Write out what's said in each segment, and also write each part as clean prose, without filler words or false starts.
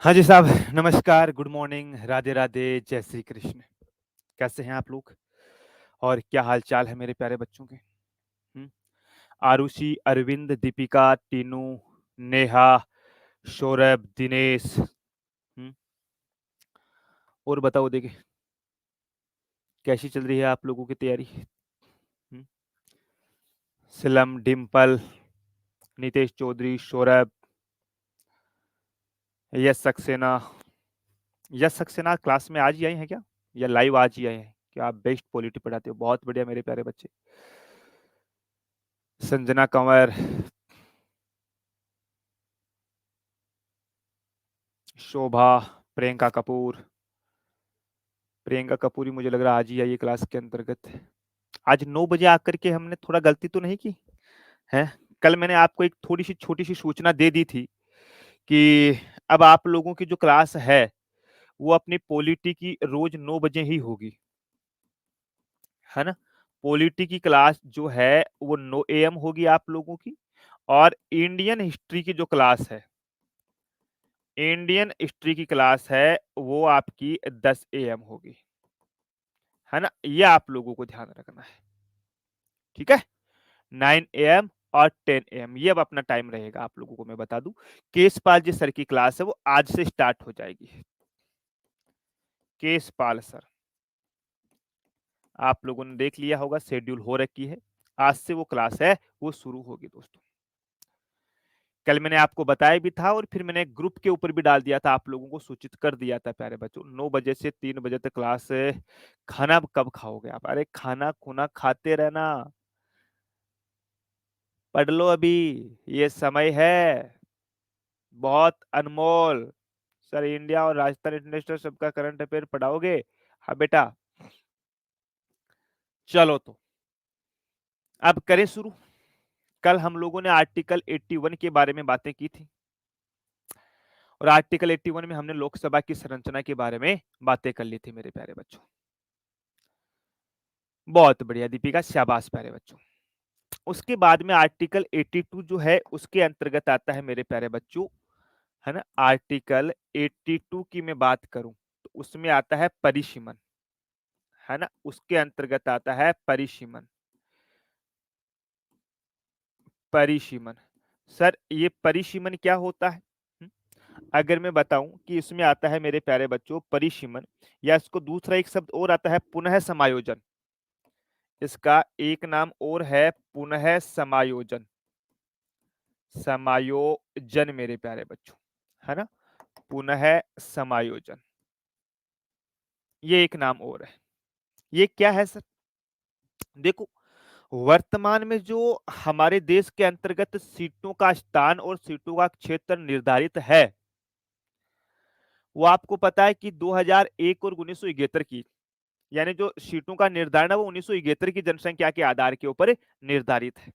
हाँ जी साहब, नमस्कार, गुड मॉर्निंग, राधे राधे, जय श्री कृष्ण। कैसे हैं आप लोग? और क्या हाल-चाल है मेरे प्यारे बच्चों के? हुँ? आरुषि, अरविंद, दीपिका, टीनू, नेहा, सौरभ, दिनेश, हुँ? और बताओ देखिए, कैसी चल रही है आप लोगों की तैयारी? हुँ? सिलम, डिम्पल, नितेश चौधरी, सौरभ, यश सक्सेना। यश सक्सेना क्लास में आज ही आई हैं क्या? या लाइव आज ही आए हैं? क्या आप बेस्ट पॉलिटी पढ़ाते हो? बहुत बढ़िया मेरे प्यारे बच्चे। संजना कंवर, शोभा, प्रियंका कपूर। प्रियंका कपूर ही मुझे लग रहा है आज ही आई है क्लास के अंतर्गत। आज 9 बजे आकर के हमने थोड़ा गलती तो नहीं की? हैं? कल मैंने आपको एक थोड़ी-सी छोटी-सी सूचना दे दी थी कि अब आप लोगों की जो क्लास है, वो अपनी पॉलिटी की रोज़ 9 बजे ही होगी। है ना? पॉलिटी की क्लास जो है वो 9 एएम होगी आप लोगों की और इंडियन हिस्ट्री की जो क्लास है, इंडियन हिस्ट्री की क्लास है वो आपकी 10 एएम होगी। है ना? ये आप लोगों को ध्यान रखना है। ठीक है? 9 एएम और 10 एएम ये अब अपना टाइम रहेगा आप लोगों को मैं बता दूं। केसपाल जी सर की क्लास है वो आज से स्टार्ट हो जाएगी। केसपाल सर आप लोगों ने देख लिया होगा शेड्यूल हो रखी है। आज से वो क्लास है वो शुरू होगी दोस्तों। कल मैंने आपको बताया भी था और फिर मैंने ग्रुप के ऊपर भी डाल दिया था आप लोगों को सूचित कर दिया था प्यारे बच्चों 9 बजे से 3 बजे तक क्लास है। खाना कब खाओगे आप? अरे खाना खुना खाते रहना। पढ़ लो अभी ये समय है बहुत अनमोल। सर इंडिया और राजस्थान इंटरनेशनल सबका करंट अफेयर पढ़ाओगे? हाँ बेटा। चलो तो अब करें शुरू। कल हम लोगों ने आर्टिकल 81 के बारे में बातें की थी और आर्टिकल 81 में हमने लोकसभा की संरचना के बारे में बातें कर ली थी मेरे प्यारे बच्चों। बहुत बढ़िया दीपिका, शाबाश प्यारे बच्चों। उसके बाद में आर्टिकल 82 जो है उसके अंतर्गत आता है मेरे प्यारे बच्चों। है ना? आर्टिकल 82 की मैं बात करूं तो उसमें आता है परिसीमन। है ना? उसके अंतर्गत आता है परिसीमन। परिसीमन। सर ये परिसीमन क्या होता है? हुँ? अगर मैं बताऊं कि इसमें आता है मेरे प्यारे बच्चों परिसीमन या इसको दूसरा एक शब्द और आता है पुनः समायोजन। इसका एक नाम और है पुनः समायोजन। समायोजन मेरे प्यारे बच्चों। है ना? पुनः समायोजन। ये एक नाम और है। ये क्या है सर? देखो वर्तमान में जो हमारे देश के अंतर्गत सीटों का स्थान और सीटों का क्षेत्र निर्धारित है वो आपको पता है कि 2001 और 1971 की यानी जो सीटों का निर्धारण है वो 1971 की जनसंख्या के आधार के ऊपर निर्धारित है।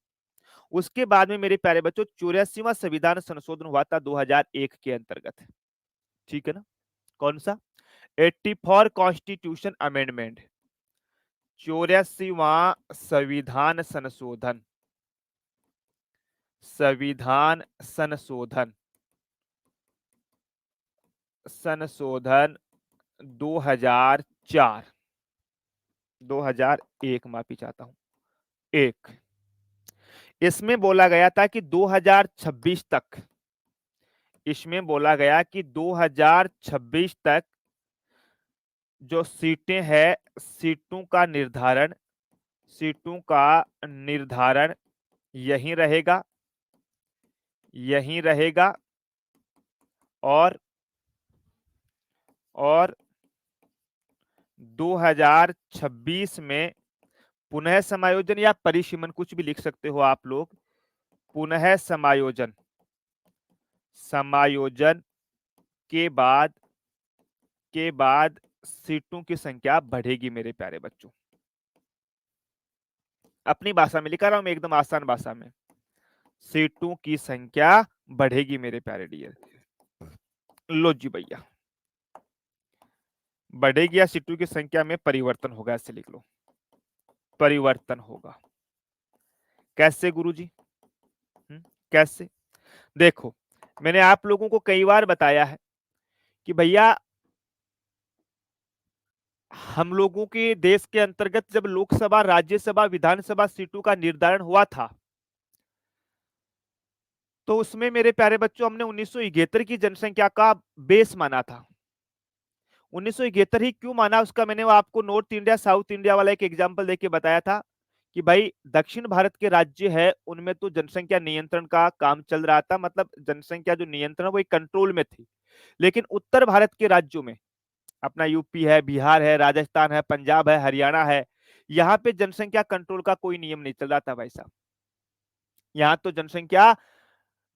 उसके बाद में मेरे प्यारे बच्चों 84वां संविधान संशोधन हुआ था 2001 के अंतर्गत। ठीक है ना? कौन सा? 84 कॉन्स्टिट्यूशन अमेंडमेंट। 84वां संविधान संशोधन। संविधान संशोधन। संशोधन 2004। 2001 माफी चाहता हूं। एक इसमें बोला गया था कि 2026 तक इसमें बोला गया कि 2026 तक जो सीटें हैं सीटों का निर्धारण यहीं रहेगा यहीं रहेगा और 2026 में पुनः समायोजन या परिसीमन कुछ भी लिख सकते हो आप लोग। पुनः समायोजन समायोजन के बाद सीटों की संख्या बढ़ेगी मेरे प्यारे बच्चों। अपनी भाषा में लिखा रहा हूं मैं एकदम आसान भाषा में। सीटों की संख्या बढ़ेगी मेरे प्यारे डियर। लो जी भैया बढ़ेगी या सीटों की संख्या में परिवर्तन होगा ऐसे लिख लो। परिवर्तन होगा। कैसे गुरुजी? कैसे? देखो मैंने आप लोगों को कई बार बताया है कि भैया हम लोगों के देश के अंतर्गत जब लोकसभा, राज्यसभा, विधानसभा सीटों का निर्धारण हुआ था, तो उसमें मेरे प्यारे बच्चों हमने 1971 की जनसंख्या का बेस माना था। 1971 ही क्यों माना, उसका मैंने वो आपको नॉर्थ इंडिया साउथ इंडिया वाला एक एग्जांपल देके बताया था कि भाई दक्षिण भारत के राज्य है उनमें तो जनसंख्या नियंत्रण का काम चल रहा था, मतलब जनसंख्या जो नियंत्रण वो एक कंट्रोल में थी। लेकिन उत्तर भारत के राज्यों में अपना यूपी है, बिहार है, राजस्थान है, पंजाब है, हरियाणा है, यहाँ पे जनसंख्या कंट्रोल का कोई नियम नहीं चल रहा था भाई साहब। यहाँ तो जनसंख्या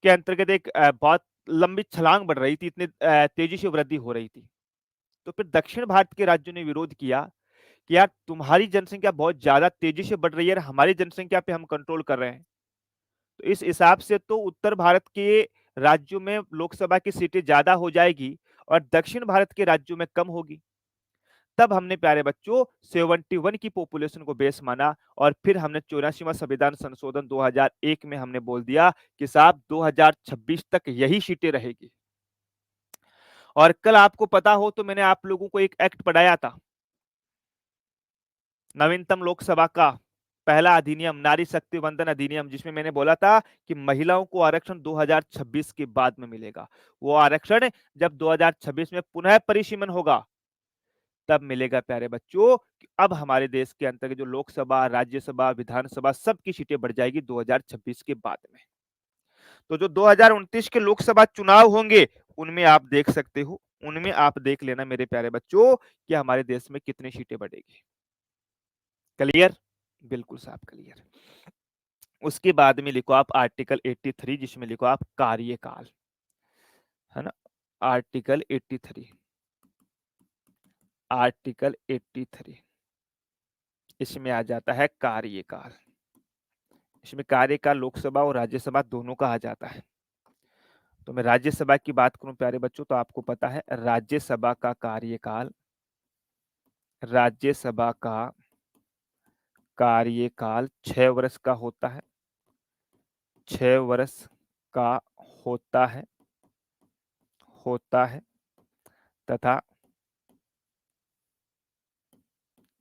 के अंतर्गत एक बहुत लंबी छलांग बढ़ रही थी, इतनी तेजी से वृद्धि हो रही थी। तो फिर दक्षिण भारत के राज्यों ने विरोध किया कि यार तुम्हारी जनसंख्या बहुत ज्यादा तेजी से बढ़ रही है, हमारी जनसंख्या पे हम कंट्रोल कर रहे हैं। तो इस हिसाब से तो उत्तर भारत के राज्यों में लोकसभा की सीटें ज्यादा हो जाएगी और दक्षिण भारत के राज्यों में कम होगी। तब हमने प्यारे बच्चों 71 की पॉपुलेशन को बेस माना और फिर हमने 84वां संविधान संशोधन 2001 में हमने बोल दिया कि साहब 2026 तक यही सीटें रहेगी। और कल आपको पता हो तो मैंने आप लोगों को एक एक्ट पढ़ाया था, नवीनतम लोकसभा का पहला अधिनियम, नारी शक्ति वंदन अधिनियम, जिसमें मैंने बोला था कि महिलाओं को आरक्षण 2026 के बाद में मिलेगा। वो आरक्षण जब 2026 में पुनः परिसीमन होगा तब मिलेगा प्यारे बच्चों। कि अब हमारे देश के अंतर्गत जो लोकसभा, राज्यसभा, विधानसभा सबकी सीटें बढ़ जाएगी 2026 के बाद में। तो जो 2029 के लोकसभा चुनाव होंगे उनमें आप देख सकते हो, उनमें आप देख लेना मेरे प्यारे बच्चों कि हमारे देश में कितनी सीटें बढ़ेगी। क्लियर? बिल्कुल साहब क्लियर। उसके बाद में लिखो आप आर्टिकल 83, जिसमें लिखो आप कार्यकाल, है ना। आर्टिकल 83, आर्टिकल 83 इसमें आ जाता है कार्यकाल। इसमें कार्यकाल लोकसभा और राज्यसभा दोनों का आ जाता है। तो मैं राज्यसभा की बात करूं प्यारे बच्चों तो आपको पता है राज्यसभा का कार्यकाल, राज्यसभा का कार्यकाल 6 वर्ष का होता है, 6 वर्ष का होता है, होता है। तथा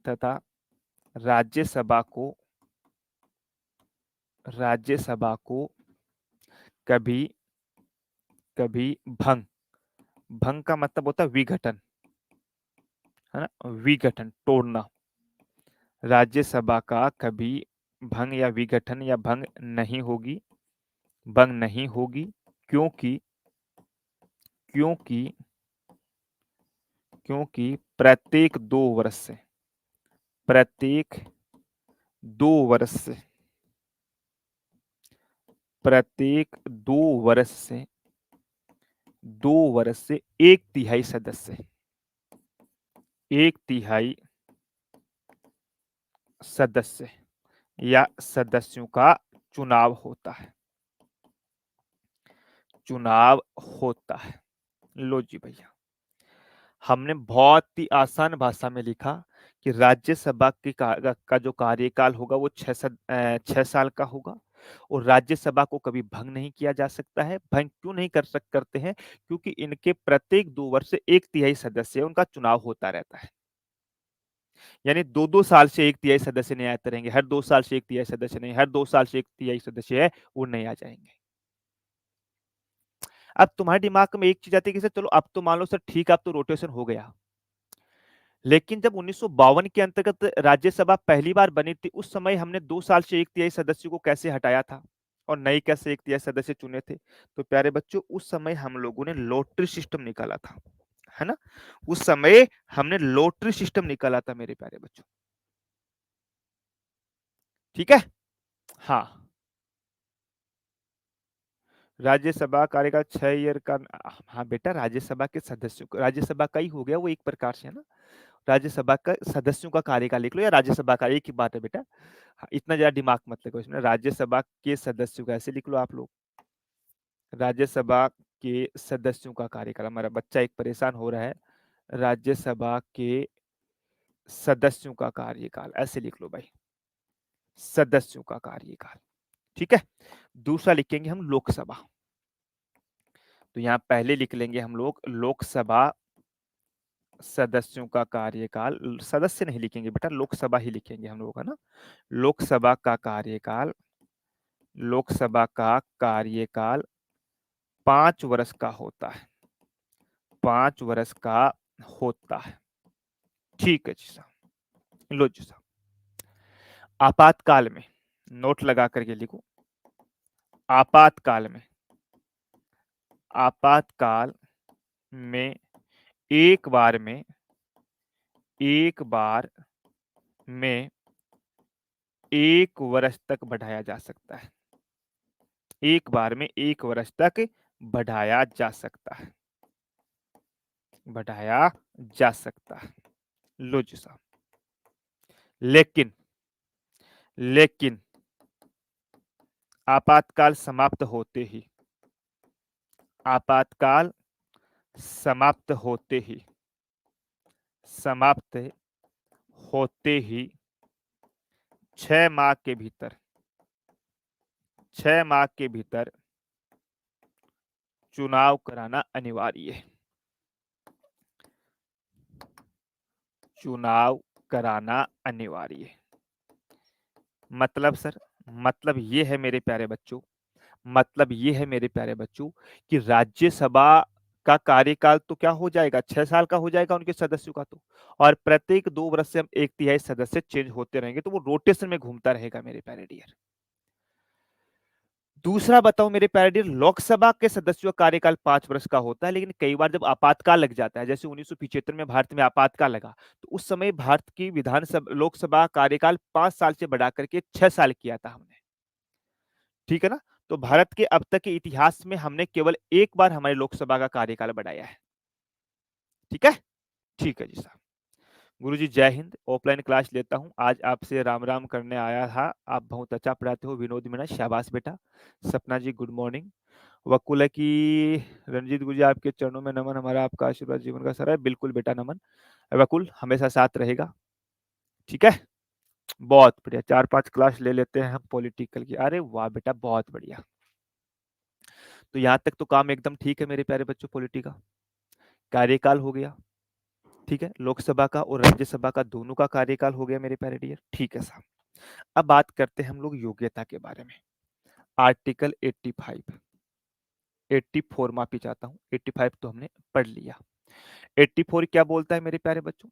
तथा राज्यसभा को, राज्यसभा को कभी कभी भंग, भंग का मतलब होता है विघटन, है ना, विघटन तोड़ना। राज्यसभा का कभी भंग या विघटन या भंग नहीं होगी, भंग नहीं होगी। क्योंकि क्योंकि क्योंकि प्रत्येक 2 वर्ष से, प्रत्येक 2 वर्ष से, प्रत्येक 2 वर्ष से, 2 वर्ष से 1/3 सदस्य, 1/3 सदस्य या सदस्यों का चुनाव होता है, चुनाव होता है। लो जी भैया, हमने बहुत ही आसान भाषा में लिखा कि राज्यसभा का जो कार्यकाल होगा वो 6 साल का होगा और राज्यसभा को कभी भंग नहीं किया जा सकता है। भंग क्यों नहीं करते हैं? क्योंकि इनके प्रत्येक 2 वर्ष से 1/3 सदस्य उनका चुनाव होता रहता है। यानी 2-2 साल से 1/3 सदस्य नहीं आते रहेंगे, हर 2 साल से 1/3 सदस्य नहीं, हर 2 साल से 1/3 सदस्य है वो नहीं आ जाएंगे। अब तुम्हारे दिमाग में एक चीज आती है कि सर चलो अब तो मान लो सर ठीक है अब तो रोटेशन हो गया, लेकिन जब 1952 के अंतर्गत राज्यसभा पहली बार बनी थी उस समय हमने 2 साल से 1/3 सदस्य को कैसे हटाया था और नए कैसे 1/3 सदस्य चुने थे? तो प्यारे बच्चों उस समय हम लोगों ने लॉटरी सिस्टम निकाला था, है ना। उस समय हमने लॉटरी सिस्टम निकाला था मेरे प्यारे बच्चों। ठीक है। हाँ, राज्यसभा कार्यकाल 6 ईयर का। हाँ बेटा, राज्यसभा के सदस्यों को, राज्यसभा का ही हो गया वो एक प्रकार से, है ना। राज्यसभा का सदस्यों का कार्यकाल लिख लो या राज्यसभा का, एक ही बात है बेटा। हाँ, इतना ज्यादा दिमाग मत लगाओ इसमें। राज्यसभा के सदस्यों का ऐसे लिख लो आप लोग, राज्यसभा के सदस्यों का कार्यकाल। हमारा बच्चा एक परेशान हो रहा है, राज्यसभा के सदस्यों का कार्यकाल ऐसे लिख लो भाई, सदस्यों का कार्यकाल। ठीक है। दूसरा लिखेंगे हम लोकसभा, तो यहाँ पहले लिख लेंगे हम लोग लोकसभा सदस्यों का कार्यकाल, सदस्य नहीं लिखेंगे बेटा, लोकसभा ही लिखेंगे हम लोग, है ना। लोकसभा का कार्यकाल, लोकसभा का कार्यकाल 5 वर्ष का होता है, 5 वर्ष का होता है। ठीक है जी साहब, लो जी साहब। आपातकाल में, नोट लगा करके लिखो, आपातकाल में, आपातकाल में एक बार में, एक बार में 1 वर्ष तक बढ़ाया जा सकता है, एक बार में 1 वर्ष तक बढ़ाया जा सकता है, बढ़ाया जा सकता है। लो जी साहब। लेकिन, लेकिन आपातकाल समाप्त होते ही, आपातकाल समाप्त होते ही, समाप्त होते ही 6 माह के भीतर, 6 माह के भीतर चुनाव कराना अनिवार्य है, चुनाव कराना अनिवार्य है। मतलब सर, मतलब ये है मेरे प्यारे बच्चों, मतलब ये है मेरे प्यारे बच्चों कि राज्यसभा का कार्यकाल तो क्या हो जाएगा, 6 साल का हो जाएगा उनके सदस्यों का तो, और प्रत्येक 2 वर्ष से हम 1/3 सदस्य चेंज होते रहेंगे, तो वो रोटेशन में घूमता रहेगा मेरे प्यारे डियर। दूसरा बताओ मेरे प्यारे डियर, लोकसभा के सदस्यों का कार्यकाल 5 वर्ष का होता है, लेकिन कई बार जब आपातकाल लग जाता है, जैसे 1975 में भारत में आपातकाल लगा, तो उस समय भारत की विधानसभा लोकसभा कार्यकाल 5 साल से बढ़ा करके 6 साल किया था हमने, ठीक है ना। तो भारत के अब तक के इतिहास में हमने केवल एक बार हमारे लोकसभा का कार्यकाल बढ़ाया है, ठीक है। ठीक है जी साहब। गुरुजी जय हिंद, ऑफलाइन क्लास लेता हूँ, आज आपसे राम राम करने आया था, आप बहुत अच्छा पढ़ाते हो विनोद मीणा, शाबाश बेटा। सपना जी गुड मॉर्निंग। वकुल है कि रणजीत गुरुजी आपके चरणों में नमन, हमारा आपका आशीर्वाद जीवन का सर है, बिल्कुल बेटा नमन। वकुल हमेशा साथ रहेगा, ठीक है। बहुत बढ़िया, 4-5 क्लास ले लेते हैं हम पॉलिटिकल की, अरे वाह बेटा बहुत बढ़िया। तो यहाँ तक तो काम एकदम ठीक है मेरे प्यारे बच्चों, पॉलिटी का कार्यकाल हो गया, ठीक है, लोकसभा का और राज्यसभा का दोनों का कार्यकाल हो गया मेरे प्यारे डियर, ठीक है साहब। अब बात करते हैं हम लोग योग्यता के बारे में। आर्टिकल 85, 84 माफी चाहता हूँ, 85 तो हमने पढ़ लिया। 84 क्या बोलता है मेरे प्यारे बच्चों,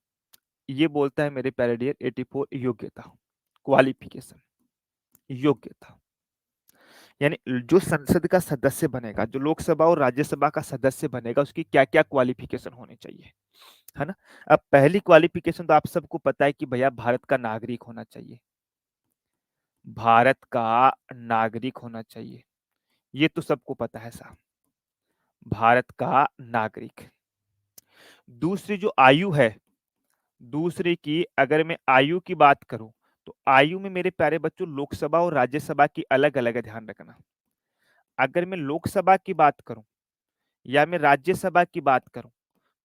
ये बोलता है मेरे प्यारे डियर 84 योग्यता, क्वालिफिकेशन, योग्यता, यानी जो संसद का सदस्य बनेगा, जो लोकसभा और राज्यसभा का सदस्य बनेगा, उसकी क्या क्या क्वालिफिकेशन होनी चाहिए, है ना। अब पहली क्वालिफिकेशन तो आप सबको पता है कि भैया भारत का नागरिक होना चाहिए, भारत का नागरिक होना चाहिए, ये तो सबको पता है साहब, भारत का नागरिक। दूसरी जो आयु है, दूसरे की अगर मैं आयु की बात करूं, तो आयु में मेरे प्यारे बच्चों लोकसभा और राज्यसभा की अलग अलग है, ध्यान रखना। अगर मैं लोकसभा की बात करूं या मैं राज्यसभा की बात करूं,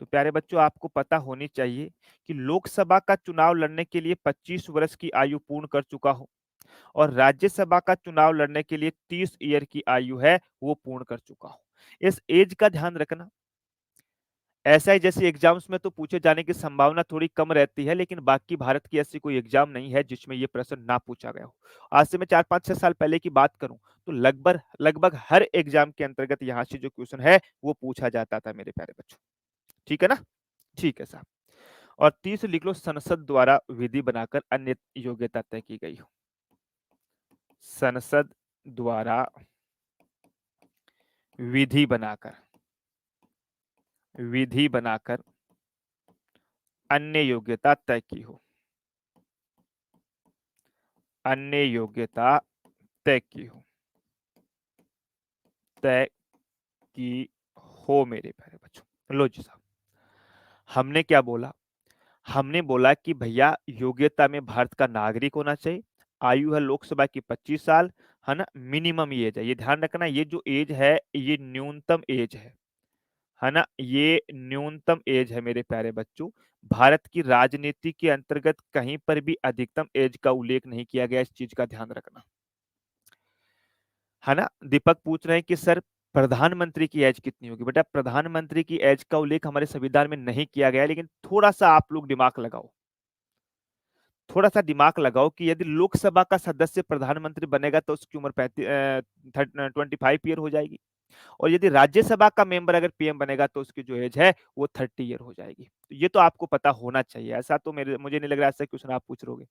तो प्यारे बच्चों आपको पता होनी चाहिए कि लोकसभा का चुनाव लड़ने के लिए 25 वर्ष की आयु पूर्ण कर चुका हो, और राज्यसभा का चुनाव लड़ने के लिए 30 ईयर की आयु है वो पूर्ण कर चुका हो। इस एज का ध्यान रखना। ऐसा है जैसे एग्जाम्स में तो पूछे जाने की संभावना थोड़ी कम रहती है, लेकिन बाकी भारत की ऐसी कोई एग्जाम नहीं है जिसमें ये प्रश्न ना पूछा गया हो। आज से मैं 4-5-6 साल पहले की बात करूं, तो लगभग लगभग हर एग्जाम के अंतर्गत यहाँ से जो क्वेश्चन है वो पूछा जाता था मेरे प्यारे बच्चों, ठीक है ना। ठीक है साहब। और तीसरी लिख लो, संसद द्वारा विधि बनाकर अन्य योग्यता तय की गई हो, संसद द्वारा विधि बनाकर, विधि बनाकर अन्य योग्यता तय की हो, अन्य योग्यता तय की हो, तय की हो मेरे प्यारे बच्चों। लो जी साहब, हमने क्या बोला, हमने बोला कि भैया योग्यता में भारत का नागरिक होना चाहिए, आयु है लोकसभा की 25 साल, है ना, मिनिमम एज है, ये ध्यान रखना, ये जो एज है ये न्यूनतम एज है ना, ये न्यूनतम एज है मेरे प्यारे बच्चों। भारत की राजनीति के अंतर्गत कहीं पर भी अधिकतम एज का उल्लेख नहीं किया गया, इस चीज का ध्यान रखना, है ना। दीपक पूछ रहे हैं कि सर प्रधानमंत्री की एज कितनी होगी? बेटा प्रधानमंत्री की एज का उल्लेख हमारे संविधान में नहीं किया गया है, लेकिन थोड़ा सा आप लोग दिमाग लगाओ, थोड़ा सा दिमाग लगाओ कि यदि लोकसभा का सदस्य प्रधानमंत्री बनेगा तो उसकी उम्र 25 ईयर हो जाएगी, और यदि राज्यसभा का मेंबर अगर पीएम बनेगा तो उसकी जो एज है वो 30 ईयर हो जाएगी। तो ये तो आपको पता होना चाहिए, ऐसा तो मेरे मुझे नहीं लग रहा ऐसा क्वेश्चन आप पूछ रहोगे,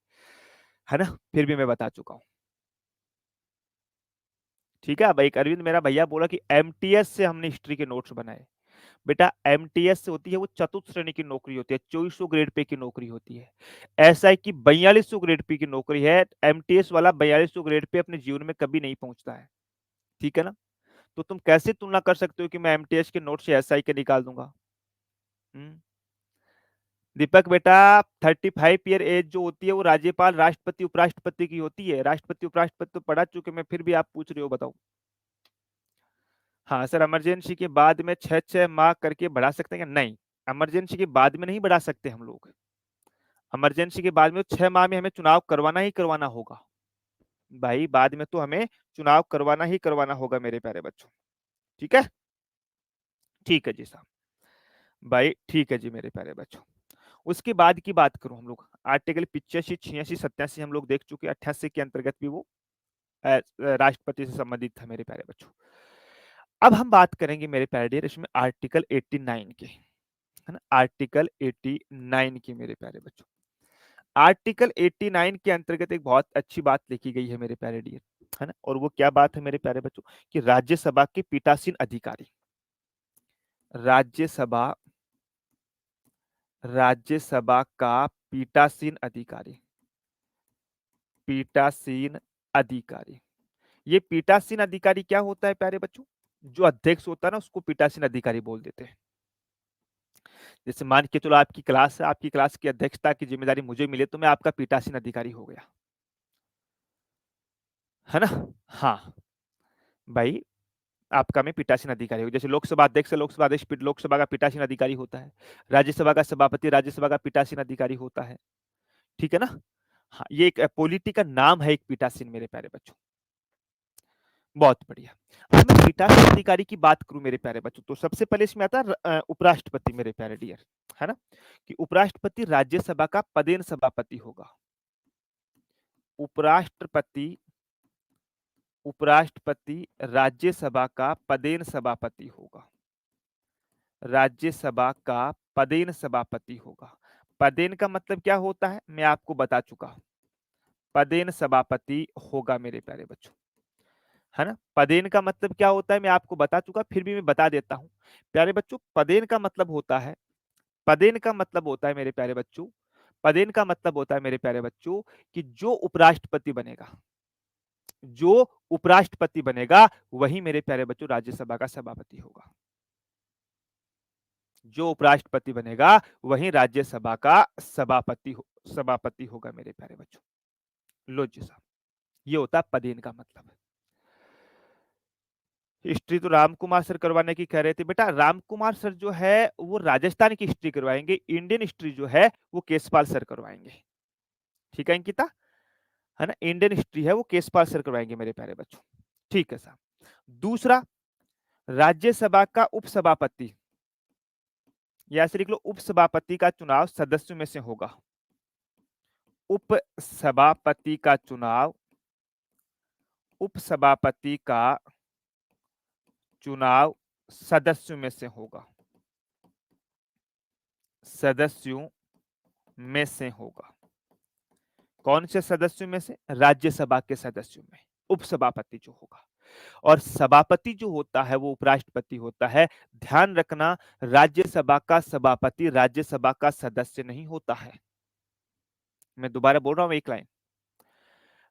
है ना? फिर भी मैं बता चुका हूँ। ठीक है, अब एक अरविंद मेरा भैया बोला कि एमटीएस से हमने हिस्ट्री के नोट्स बनाए। बेटा एमटीएस से होती है वो चतुर्थ श्रेणी की नौकरी होती है, 2400 ग्रेड पे की नौकरी होती है। ऐसा है कि 4200 ग्रेड पे की नौकरी है, एमटीएस वाला 4200 ग्रेड पे अपने जीवन में कभी नहीं पहुंचता है। ठीक है ना? तो तुम कैसे तुलना कर सकते हो कि मैं एमटीएस के नोट से एसआई के निकाल दूंगा? हम्म। दीपक बेटा 35 ईयर एज जो होती है वो राज्यपाल, राष्ट्रपति, उपराष्ट्रपति की होती है। राष्ट्रपति उपराष्ट्रपति तो पढ़ा चुके, मैं फिर भी आप पूछ रहे हो, बताओ। हाँ सर, इमरजेंसी के बाद में 6-6 माह करके बढ़ा सकते हैं क्या? नहीं, इमरजेंसी के बाद में नहीं बढ़ा सकते हम लोग। इमरजेंसी के बाद में 6 माह में हमें चुनाव करवाना ही करवाना होगा। भाई बाद में तो हमें चुनाव करवाना ही करवाना होगा मेरे प्यारे बच्चों। ठीक है, ठीक है जी साहब। भाई ठीक है जी मेरे प्यारे बच्चों। उसके बाद की बात करूं, हम लोग आर्टिकल 85, 86, 87 हम लोग देख चुके, 88 के अंतर्गत भी वो राष्ट्रपति से संबंधित था मेरे प्यारे बच्चों। अब हम बात करेंगे मेरे प्यारे डियर इसमें आर्टिकल 89 के, है ना? आर्टिकल 89 की मेरे प्यारे बच्चों। आर्टिकल 89 के अंतर्गत एक बहुत अच्छी बात लिखी गई है मेरे प्यारे डियर, है ना? और वो क्या बात है मेरे प्यारे बच्चों, कि राज्यसभा के पीठासीन अधिकारी, राज्यसभा राज्यसभा का पीठासीन अधिकारी, पीठासीन अधिकारी, ये पीठासीन अधिकारी क्या होता है प्यारे बच्चों? जो अध्यक्ष होता है ना उसको पीठासीन अधिकारी बोल देते हैं। जैसे मान के चलो आपकी क्लास है, आपकी क्लास की अध्यक्षता की जिम्मेदारी मुझे मिले तो मैं आपका पीठासीन अधिकारी हो गया, है ना? हाँ भाई, आपका में पीठासीन अधिकारी हो, जैसे लोकसभा अध्यक्ष है, लोकसभा अध्यक्ष लोकसभा का पीठासीन अधिकारी होता है। राज्यसभा का सभापति राज्यसभा का पीठासीन अधिकारी होता है। ठीक है ना? हाँ, ये एक पॉलिटी का नाम है, एक पीठासीन मेरे प्यारे बच्चों। बहुत बढ़िया। अब मैं पीठासीन अधिकारी की बात करूं मेरे प्यारे बच्चों, तो सबसे पहले इसमें आता है उपराष्ट्रपति मेरे प्यारे डियर, है ना? कि उपराष्ट्रपति राज्यसभा का पदेन सभापति होगा। उपराष्ट्रपति उपराष्ट्रपति राज्यसभा का पदेन सभापति होगा। राज्यसभा का पदेन सभापति होगा। पदेन का मतलब क्या होता है मैं आपको बता चुका हूं, पदेन सभापति होगा मेरे प्यारे बच्चों, है ना? पदेन का मतलब क्या होता है मैं आपको बता चुका, फिर भी मैं बता देता हूं प्यारे बच्चों। पदेन का मतलब होता है, पदेन का मतलब होता है मेरे प्यारे बच्चों, पदेन का मतलब होता है मेरे प्यारे बच्चों कि जो उपराष्ट्रपति बनेगा, जो उपराष्ट्रपति बनेगा वही मेरे प्यारे बच्चों राज्यसभा का सभापति होगा। जो उपराष्ट्रपति बनेगा वही राज्यसभा का सभापति होगा मेरे प्यारे बच्चों। लो जी साहब, ये होता है पदेन का मतलब। हिस्ट्री तो राम कुमार सर करवाने की कह रहे थे। बेटा राम कुमार सर जो है वो राजस्थान की हिस्ट्री करवाएंगे, इंडियन हिस्ट्री जो है वो केसपाल सर करवाएंगे। ठीक है अंकिता, है ना? इंडियन हिस्ट्री है वो केसपाल सर करवाएंगे मेरे प्यारे बच्चों। ठीक है साहब। दूसरा, राज्यसभा का उपसभापति, या ऐसे लिख लो उपसभापति का चुनाव सदस्यों में से होगा। उपसभापति का चुनाव, उपसभापति का चुनाव सदस्यों में से होगा, सदस्यों में से होगा। कौन से सदस्यों में से? राज्यसभा के सदस्यों में उपसभापति जो होगा। और सभापति जो होता है वो उपराष्ट्रपति होता है। ध्यान रखना, राज्यसभा का सभापति राज्यसभा का सदस्य नहीं होता है। मैं दोबारा बोल रहा हूं एक लाइन,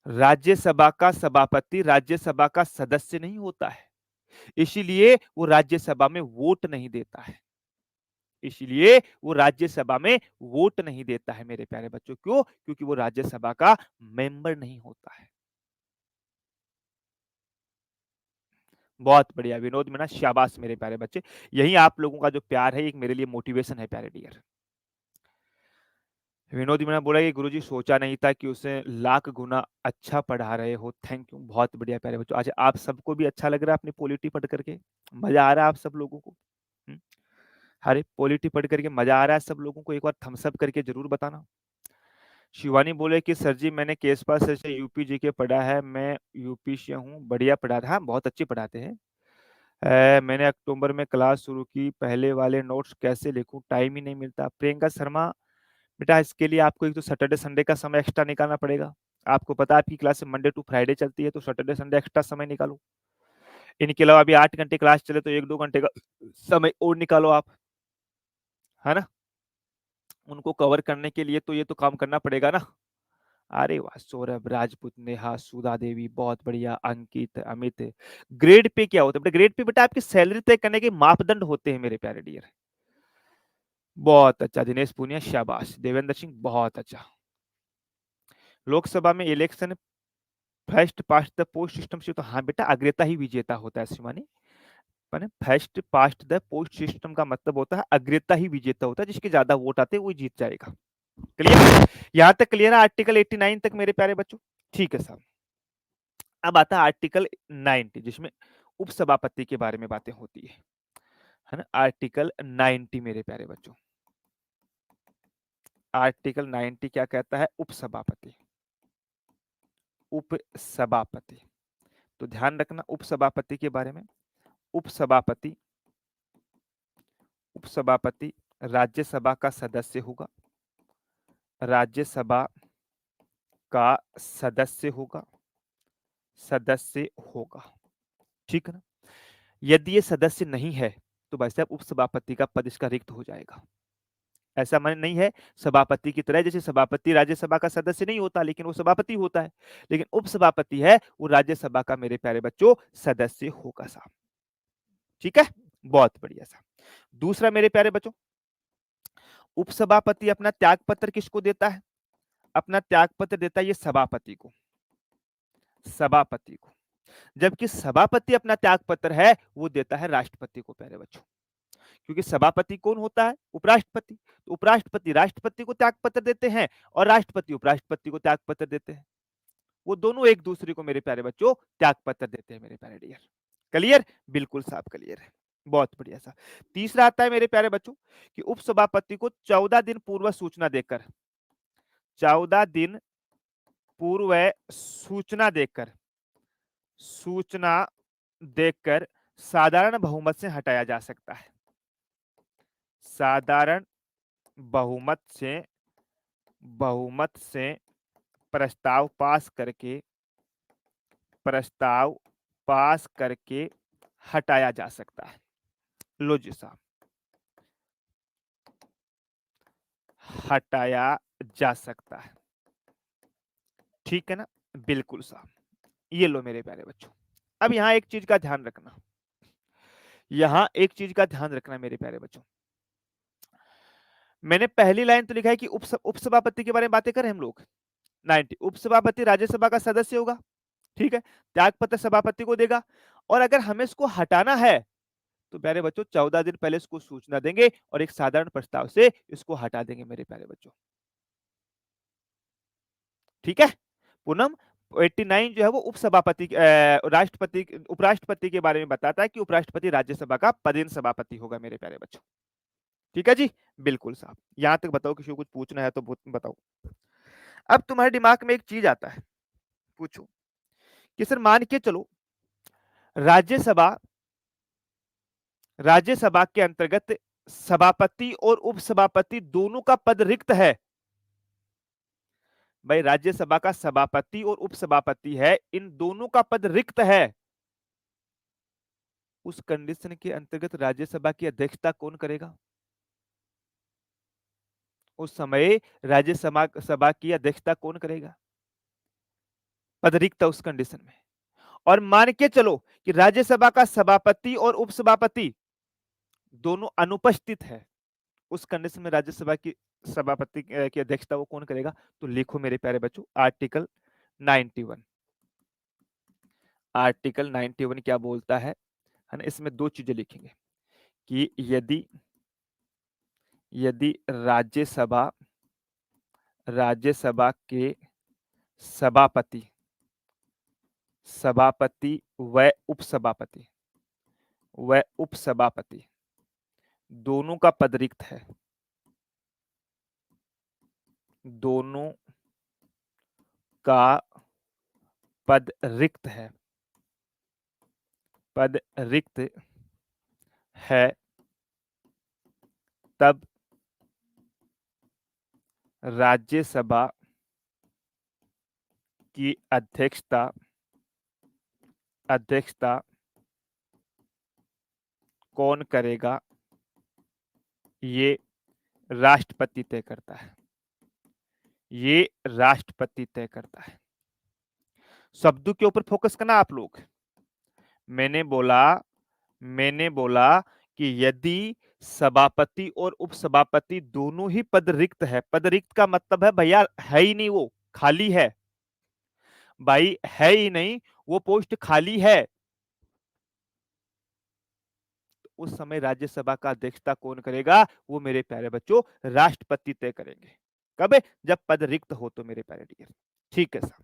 राज्यसभा का सभापति राज्यसभा का सदस्य नहीं होता है, इसीलिए वो राज्यसभा में वोट नहीं देता है, इसलिए वो राज्यसभा में वोट नहीं देता है मेरे प्यारे बच्चों। क्यों? क्योंकि वो राज्यसभा का मेंबर नहीं होता है। बहुत बढ़िया विनोद मीना, शाबाश मेरे प्यारे बच्चे। यही आप लोगों का जो प्यार है एक मेरे लिए मोटिवेशन है प्यारे डियर। विनोद मीणा बोला कि गुरुजी सोचा नहीं था कि उसे लाख गुना अच्छा पढ़ा रहे हो। थैंक यू, बहुत बढ़िया प्यारे बच्चों। आज आप सबको भी अच्छा लग रहा है अपनी पॉलिटी पढ़ करके, मजा आ रहा है आप सब लोगों को? अरे पॉलिटी पढ़ करके मजा आ रहा है सब लोगों को? एक बार थम्स अप करके जरूर बताना। शिवानी बोले कि सर जी मैंने केसपा सर से यूपी जी के पढ़ा है, मैं यूपी से हूँ, बढ़िया पढ़ा था। हाँ बहुत अच्छी पढ़ाते हैं। मैंने अक्टूबर में क्लास शुरू की, पहले वाले नोट्स कैसे लिखूं, टाइम ही नहीं मिलता। प्रियंका शर्मा बेटा इसके लिए आपको एक तो सैटरडे संडे का समय एक्स्ट्रा निकालना पड़ेगा। आपको पता है आपकी क्लास मंडे टू फ्राइडे चलती है, तो सैटरडे संडे एक्स्ट्रा समय निकालो। इनके अलावा अभी 8 घंटे क्लास चले तो 1-2 घंटे का समय और निकालो आप, है ना? उनको कवर करने के लिए तो ये तो काम करना पड़ेगा ना। अरे वाह, सौरभ, राजपूत, नेहा, सुधा देवी, बहुत बढ़िया। अंकित, अमित, ग्रेड पे क्या होता है बेटा? ग्रेड पे बेटा आपकी सैलरी तय करने के मापदंड होते हैं मेरे प्यारे डियर। बहुत अच्छा दिनेश पुनिया, शाबाश। देवेंद्र सिंह, बहुत अच्छा। लोकसभा में election first past the post system से, तो हाँ बेटा अग्रता ही विजेता होता है शिवानी। मैंने first past the post system का मतलब होता है अग्रता ही विजेता होता है, जिसके ज्यादा वोट आते हैं वो जीत जाएगा। क्लियर? यहां तक क्लियर है आर्टिकल 89 तक मेरे प्यारे बच्चों? ठीक है साहब। अब आता है आर्टिकल 90 जिसमें उपसभापति के बारे में बातें होती है ना? आर्टिकल 90 मेरे प्यारे बच्चों, आर्टिकल 90 क्या कहता है? उपसभापति, उपसभापति। तो ध्यान रखना उपसभापति के बारे में। उपसभापति, उपसभापति राज्यसभा का सदस्य होगा, राज्यसभा का सदस्य होगा, सदस्य होगा। ठीक है ना? यदि ये सदस्य नहीं है तो भाई साहब उपसभापति का पद इसका रिक्त हो जाएगा। ऐसा माने नहीं है सभापति की तरह, जैसे सभापति राज्यसभा का सदस्य नहीं होता लेकिन वो सभापति होता है, लेकिन उपसभापति है वो राज्यसभा का मेरे प्यारे बच्चों सदस्य होगा साहब। ठीक है, बहुत बढ़िया साहब। दूसरा मेरे प्यारे बच्चों, उपसभापति अपना त्यागपत्र किसको देता है? अपना त्यागपत्र देता है ये सभापति को, सभापति को। जबकि सभापति अपना त्यागपत्र है वो देता है राष्ट्रपति को प्यारे बच्चों। क्योंकि सभापति कौन होता है? उपराष्ट्रपति। तो उपराष्ट्रपति राष्ट्रपति को त्यागपत्र देते हैं और राष्ट्रपति उपराष्ट्रपति को त्यागपत्र देते हैं। वो दोनों एक दूसरे को मेरे प्यारे बच्चों त्यागपत्र देते हैं मेरे प्यारे डियर। क्लियर? बिल्कुल साहब क्लियर है, बहुत बढ़िया सा। तीसरा आता है मेरे प्यारे बच्चों कि उपसभापति को 14 दिन पूर्व सूचना देकर, 14 दिन पूर्व सूचना देकर, सूचना देकर साधारण बहुमत से हटाया जा सकता है। साधारण बहुमत से, बहुमत से प्रस्ताव पास करके, प्रस्ताव पास करके हटाया जा सकता है। लो जी साहब, हटाया जा सकता है। ठीक है ना? बिल्कुल साहब। ये लो मेरे प्यारे बच्चों। अब यहां एक चीज का ध्यान रखना, यहां एक चीज का ध्यान रखना मेरे प्यारे बच्चों। मैंने पहली लाइन तो लिखा है कि उपसभापति के बारे में बातें करें हम लोग। 90 उपसभापति राज्यसभा का सदस्य होगा, ठीक है, त्यागपत्र सभापति को देगा, और अगर हमें इसको हटाना है तो प्यारे बच्चों 14 दिन पहले इसको सूचना देंगे और एक साधारण प्रस्ताव से इसको हटा देंगे मेरे प्यारे बच्चों। ठीक है? पूनम, 89 जो है वो उपसभापति राष्ट्रपति उपराष्ट्रपति के बारे में बताता है कि उपराष्ट्रपति राज्यसभा का पदेन सभापति होगा मेरे प्यारे बच्चों। ठीक है जी, बिल्कुल साहब। यहां तक बताओ, किसी को कुछ पूछना है तो बताओ। अब तुम्हारे दिमाग में एक चीज आता है, पूछो कि सर मान के चलो राज्यसभा, राज्यसभा के अंतर्गत सभापति और उपसभापति दोनों का पद रिक्त है। भाई राज्यसभा का सभापति और उपसभापति है, इन दोनों का पद रिक्त है। उस कंडीशन के अंतर्गत राज्यसभा की अध्यक्षता कौन करेगा? उस समय राज्यसभा सभा की अध्यक्षता कौन करेगा? पद रिक्त है उस कंडीशन में। और मान के चलो कि राज्यसभा का सभापति और उपसभापति दोनों अनुपस्थित है, उस कंडीशन में राज्यसभा की सभापति की अध्यक्षता वो कौन करेगा? तो लिखो मेरे प्यारे बच्चों आर्टिकल 91। आर्टिकल 91 क्या बोलता है ना? इसमें दो चीजें लिखेंगे कि यदि, यदि राज्यसभा राज्यसभा के सभापति, सभापति व उपसभापति दोनों का पद रिक्त है, दोनों का पद रिक्त है, पद रिक्त है, तब राज्यसभा की अध्यक्षता कौन करेगा, ये राष्ट्रपति तय करता है, ये राष्ट्रपति तय करता है। शब्दों के ऊपर फोकस करना आप लोग। मैंने बोला कि यदि सभापति और उपसभापति दोनों ही पद रिक्त है, पद रिक्त का मतलब है भैया है ही नहीं, वो खाली है भाई, है ही नहीं, वो पोस्ट खाली है, तो उस समय राज्यसभा का अध्यक्षता कौन करेगा, वो मेरे प्यारे बच्चों राष्ट्रपति तय करेंगे। कब? जब पद रिक्त हो तो मेरे प्यारे डियर। ठीक है सर।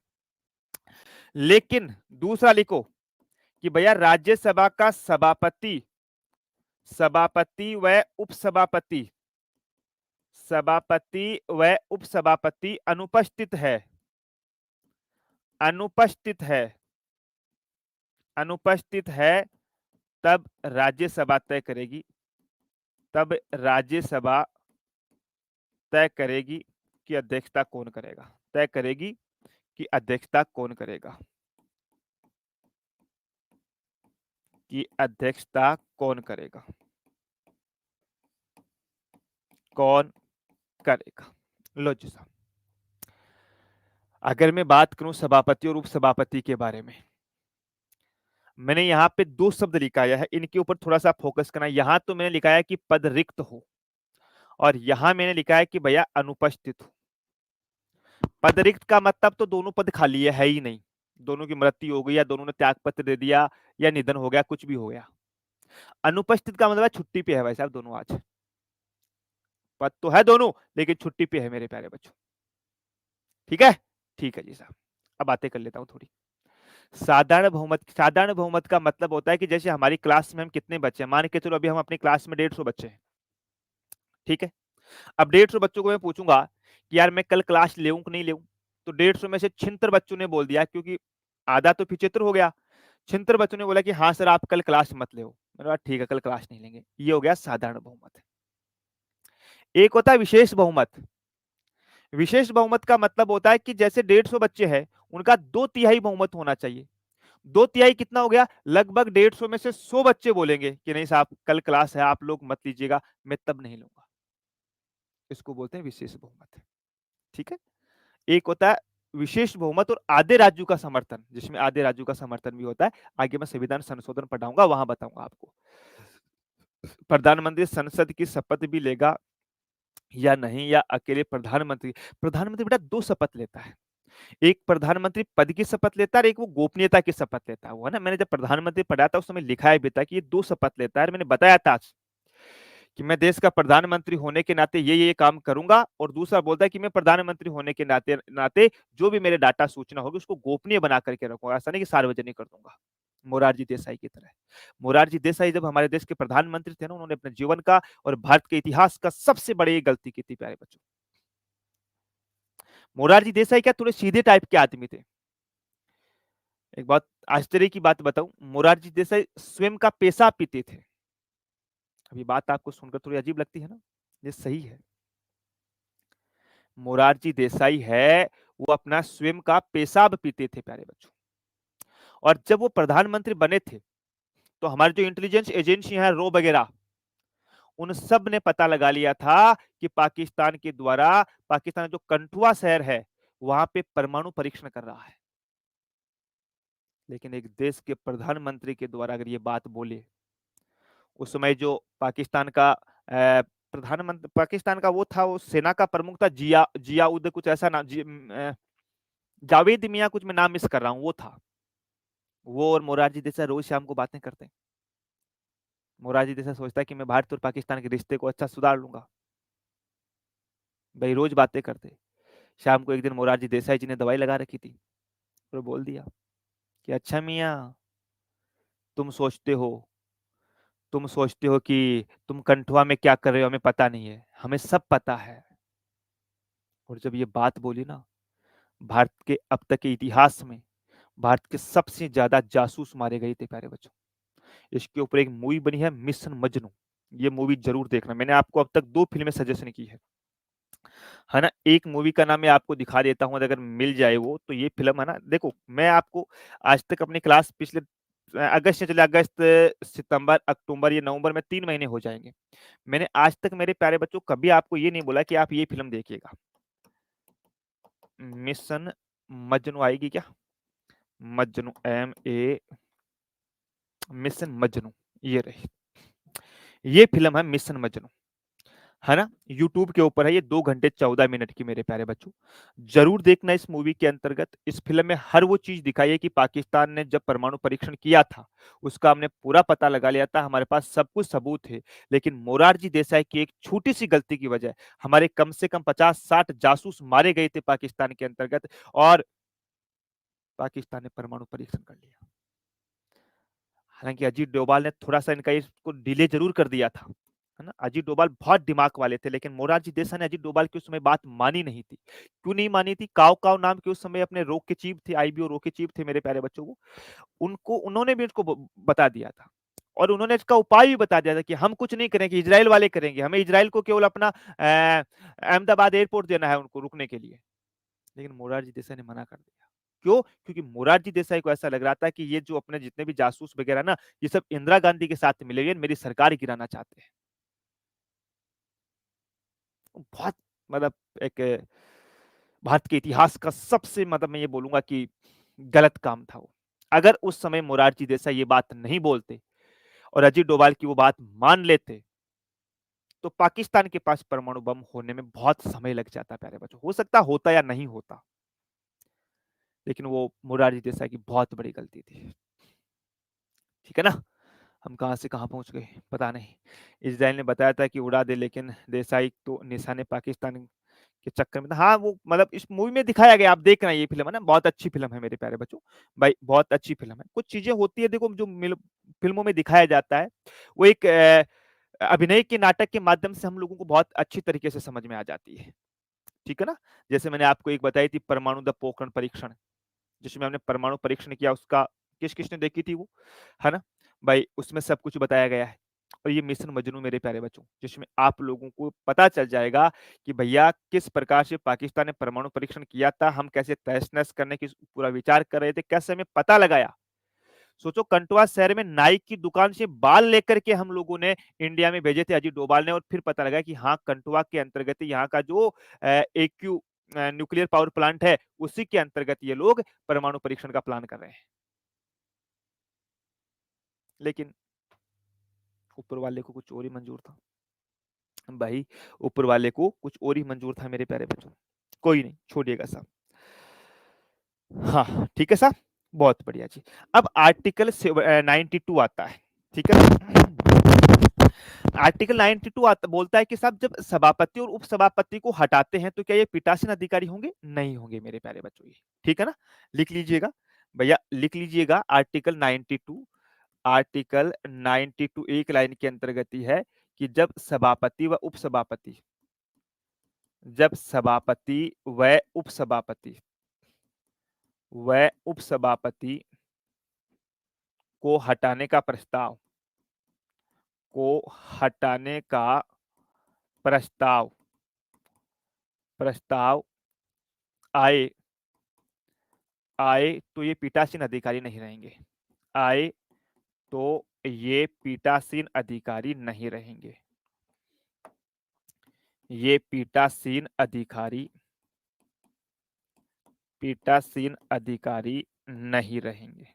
लेकिन दूसरा लिखो कि भैया राज्यसभा का सभापति व उपसभापति, सभापति व उपसभापति अनुपस्थित है, अनुपस्थित है, तब राज्यसभा तय करेगी, तब राज्यसभा तय करेगी कि अध्यक्षता कौन करेगा, तय करेगी कि अध्यक्षता कौन करेगा, कि अध्यक्षता कौन करेगा, कौन करेगा। लो जी साहब, अगर मैं बात करूं सभापति और उपसभापति के बारे में, मैंने यहां पे दो शब्द लिखाया है, इनके ऊपर थोड़ा सा फोकस करना। यहां तो मैंने लिखा है कि पद रिक्त हो, और यहां मैंने लिखा है कि भैया अनुपस्थित हो। पद रिक्त का मतलब तो दोनों पद खाली है ही नहीं, दोनों की मृत्यु हो गई या दोनों ने त्याग पत्र दे दिया या निधन हो गया, कुछ भी हो गया। अनुपस्थित का मतलब है छुट्टी पे है भाई साहब दोनों आज, पद तो है दोनों लेकिन छुट्टी पे है मेरे प्यारे बच्चों। ठीक है, ठीक है जी साहब। अब बातें कर लेता हूं थोड़ी। साधारण बहुमत का मतलब होता है कि जैसे हमारी क्लास में हम कितने बच्चे हैं, मान के चलो अभी हम अपनी क्लास में 150 बच्चे हैं, ठीक है। अब 150 बच्चों को मैं पूछूंगा कि यार मैं कल क्लास ले कि नहीं ले, तो 150 में से 76 बच्चों ने बोल दिया, क्योंकि आधा तो 75 हो गया, 76 बच्चों ने बोला कि हाँ सर आप कल क्लास मत ले। मैंने कहा ठीक है कल क्लास नहीं लेंगे। ये हो गया साधारण बहुमत। एक होता है विशेष बहुमत। विशेष बहुमत का मतलब होता है कि जैसे 150 बच्चे हैं, उनका 2/3 बहुमत होना चाहिए। 2/3 कितना हो गया, लगभग 150 में से 100 बच्चे बोलेंगे कि नहीं साहब कल क्लास है आप लोग मत लीजिएगा, मैं तब नहीं लूंगा। इसको बोलते हैं विशेष बहुमत। ठीक है। एक होता है विशेष बहुमत और आधे राज्यों का समर्थन, जिसमें आधे राज्यों का समर्थन भी होता है। आगे मैं संविधान संशोधन पढ़ाऊंगा, वहां बताऊंगा आपको। प्रधानमंत्री संसद की शपथ भी लेगा या नहीं, या अकेले प्रधानमंत्री। प्रधानमंत्री बेटा दो शपथ लेता है, एक प्रधानमंत्री पद की शपथ लेता है, एक वो गोपनीयता की शपथ लेता है। वो है ना, मैंने जब प्रधानमंत्री पढ़ा था उस समय लिखा है भी था कि ये दो शपथ लेता है। मैंने बताया था आज कि मैं देश का प्रधानमंत्री होने के नाते ये काम करूंगा, और दूसरा बोलता है कि मैं प्रधानमंत्री होने के नाते नाते जो भी मेरे डाटा सूचना होगी उसको गोपनीय बना करके रखूंगा, ऐसा नहीं कि सार्वजनिक कर दूंगा। मोरारजी देसाई की तरह। मोरारजी देसाई जब हमारे देश के प्रधानमंत्री थे ना, उन्होंने अपने जीवन का और भारत के इतिहास का सबसे बड़ी गलती की थी प्यारे बच्चों। मोरारजी देसाई क्या थोड़े सीधे टाइप के आदमी थे। एक बात आश्चर्य की बात बताऊं, मोरारजी देसाई स्वयं का पेशाब पीते थे। अभी बात आपको सुनकर थोड़ी अजीब लगती है ना, ये सही है। मोरारजी देसाई है, वो अपना स्वयं का पेशाब पीते थे प्यारे बच्चों। और जब वो प्रधानमंत्री बने थे, तो हमारे जो इंटेलिजेंस एजेंसी है रो वगैरह, उन सब ने पता लगा लिया था कि पाकिस्तान के द्वारा, पाकिस्तान जो कंठुआ शहर है वहां पे परमाणु परीक्षण कर रहा है। लेकिन एक देश के प्रधानमंत्री के द्वारा अगर ये बात बोले, उस समय जो पाकिस्तान का प्रधानमंत्री, पाकिस्तान का वो था, वो सेना का प्रमुख था, जियाउद कुछ ऐसा नाम, जावेद मियां कुछ, मैं नाम मिस कर रहा हूँ, वो था। वो और मोरारजी देसाई रोज शाम को बातें करते हैं। मोरारजी देसाई सोचता है कि मैं भारत और पाकिस्तान के रिश्ते को अच्छा सुधार लूंगा, भाई रोज बातें करते। शाम को एक दिन मोरारजी देसाई जी ने दवाई लगा रखी थी और बोल दिया कि अच्छा मियाँ, तुम सोचते हो तुम सोचते हो कि तुम कंठुआ में क्या कर रहे हो हमें पता नहीं है, हमें सब पता है। और जब ये बात बोली ना, भारत के अब तक के इतिहास में भारत के सबसे ज्यादा जासूस मारे गए थे प्यारे बच्चों। इसके ऊपर एक मूवी बनी है मिशन मजनू, ये मूवी जरूर देखना। मैंने आपको अब तक 2 फिल्में सजेशन की है ना। एक मूवी का नाम मैं आपको दिखा देता हूँ, अगर मिल जाए वो, तो ये फिल्म है ना, देखो मैं आपको आज तक अपनी क्लास पिछले अगस्त से चले, अगस्त, सितंबर, अक्टूबर, ये नवंबर में 3 महीने हो जाएंगे। मैंने आज तक मेरे प्यारे बच्चों कभी आपको ये नहीं बोला कि आप ये फिल्म देखिएगा। मिशन मजनू आएगी क्या? मजनू, MA, मिशन मजनू, ये रही, ये फिल्म है मिशन मजनू, है ना। यूट्यूब के ऊपर है, ये 2 घंटे 14 मिनट की मेरे प्यारे बच्चों। जरूर देखना। इस मूवी के अंतर्गत, इस फिल्म में हर वो चीज दिखाई है कि पाकिस्तान ने जब परमाणु परीक्षण किया था, उसका हमने पूरा पता लगा लिया था, हमारे पास सब कुछ सबूत है। लेकिन मोरारजी देसाई की एक छोटी सी गलती की वजह हमारे कम से कम 50-60 जासूस मारे गए थे पाकिस्तान के अंतर्गत, और पाकिस्तान ने परमाणु परीक्षण कर लिया। हालांकि अजीत डोभाल ने थोड़ा सा इनका इसको डिले जरूर कर दिया था, है ना। अजीत डोभाल बहुत दिमाग वाले थे, लेकिन मोरारजी देसाई ने अजीत डोभाल की उस समय बात मानी नहीं थी। क्यों नहीं मानी थी? काव काव नाम के उस समय अपने रो के चीफ थे, IBO रो के चीफ थे मेरे प्यारे बच्चों को, उनको उन्होंने भी उसको बता दिया था। और उन्होंने इसका उपाय भी बता दिया था कि हम कुछ नहीं करेंगे, इजराइल वाले करेंगे, हमें इजराइल को केवल अपना अहमदाबाद एयरपोर्ट देना है उनको रुकने के लिए। लेकिन मोरारजी देसाई ने मना कर दिया। क्यों? क्योंकि मोरारजी देसाई को ऐसा लग रहा था कि ये जो अपने जितने भी जासूस वगैरह ना, ये सब इंदिरा गांधी के साथ मिले हुए मेरी सरकार गिराना चाहते हैं। बहुत, मतलब एक भारत के इतिहास का सबसे, मतलब मैं ये बोलूंगा कि गलत काम था वो। अगर उस समय मोरारजी देसाई ये बात नहीं बोलते और अजीत डोभाल की वो बात मान लेते, तो पाकिस्तान के पास परमाणु बम होने में बहुत समय लग जाता प्यारे बच्चों। हो सकता होता या नहीं होता, लेकिन वो मोरारजी देसाई की बहुत बड़ी गलती थी। ठीक है ना। हम कहाँ से कहाँ पहुंच गए पता नहीं। इजराइल ने बताया था कि उड़ा दे, लेकिन देसाई तो निशाने पाकिस्तान के चक्कर में था। हाँ, वो मतलब इस मूवी में दिखाया गया, आप देख रहे हैं, ये फिल्म है ना, बहुत अच्छी फिल्म है मेरे प्यारे बच्चों। भाई बहुत अच्छी फिल्म है। कुछ चीजें होती है देखो, जो फिल्मों में दिखाया जाता है, वो एक अभिनय के नाटक के माध्यम से हम लोगों को बहुत अच्छी तरीके से समझ में आ जाती है। ठीक है ना। जैसे मैंने आपको एक बताई थी परमाणु द पोखरण परीक्षण, जिसमें हमने परमाणु परीक्षण किया, उसका किस किसने देखी थी वो, है ना भाई, उसमें सब कुछ बताया गया है। और ये मिशन मजनू मेरे प्यारे बच्चों, जिसमें आप लोगों को पता चल जाएगा कि भैया किस प्रकार से पाकिस्तान ने परमाणु परीक्षण किया था, हम कैसे तहस नहस करने की पूरा विचार कर रहे थे, कैसे हमें पता लगाया। सोचो, कंटवा शहर में नाई की दुकान से बाल लेकर के हम लोगों ने इंडिया में भेजे थे अजीत डोभाल ने, और फिर पता लगा कि हाँ, कंटवा के अंतर्गत यहाँ का जो AQ न्यूक्लियर पावर प्लांट है, उसी के अंतर्गत ये लोग परमाणु परीक्षण का प्लान कर रहे हैं। लेकिन ऊपर वाले को कुछ और ही मंजूर था भाई, ऊपर वाले को कुछ और ही मंजूर था मेरे प्यारे बच्चों। कोई नहीं, छोड़िएगा साहब। हाँ ठीक है साहब, बहुत बढ़िया जी। अब आर्टिकल 92 आता है। ठीक है। आर्टिकल 92 बोलता है कि साहब, जब सभापति और उपसभापति को हटाते हैं तो क्या ये पीठासीन अधिकारी होंगे? नहीं होंगे मेरे प्यारे बच्चों, ये ठीक है ना। लिख लीजिएगा भैया, लिख लीजिएगा आर्टिकल 92। आर्टिकल 92 एक लाइन के अंतर्गत ही है कि जब सभापति व उपसभापति, जब सभापति व उपसभापति को हटाने का प्रस्ताव, को हटाने का प्रस्ताव प्रस्ताव आए आए तो ये पीठासीन अधिकारी नहीं रहेंगे। आए तो ये पीठासीन अधिकारी नहीं रहेंगे। ये पीठासीन अधिकारी नहीं रहेंगे।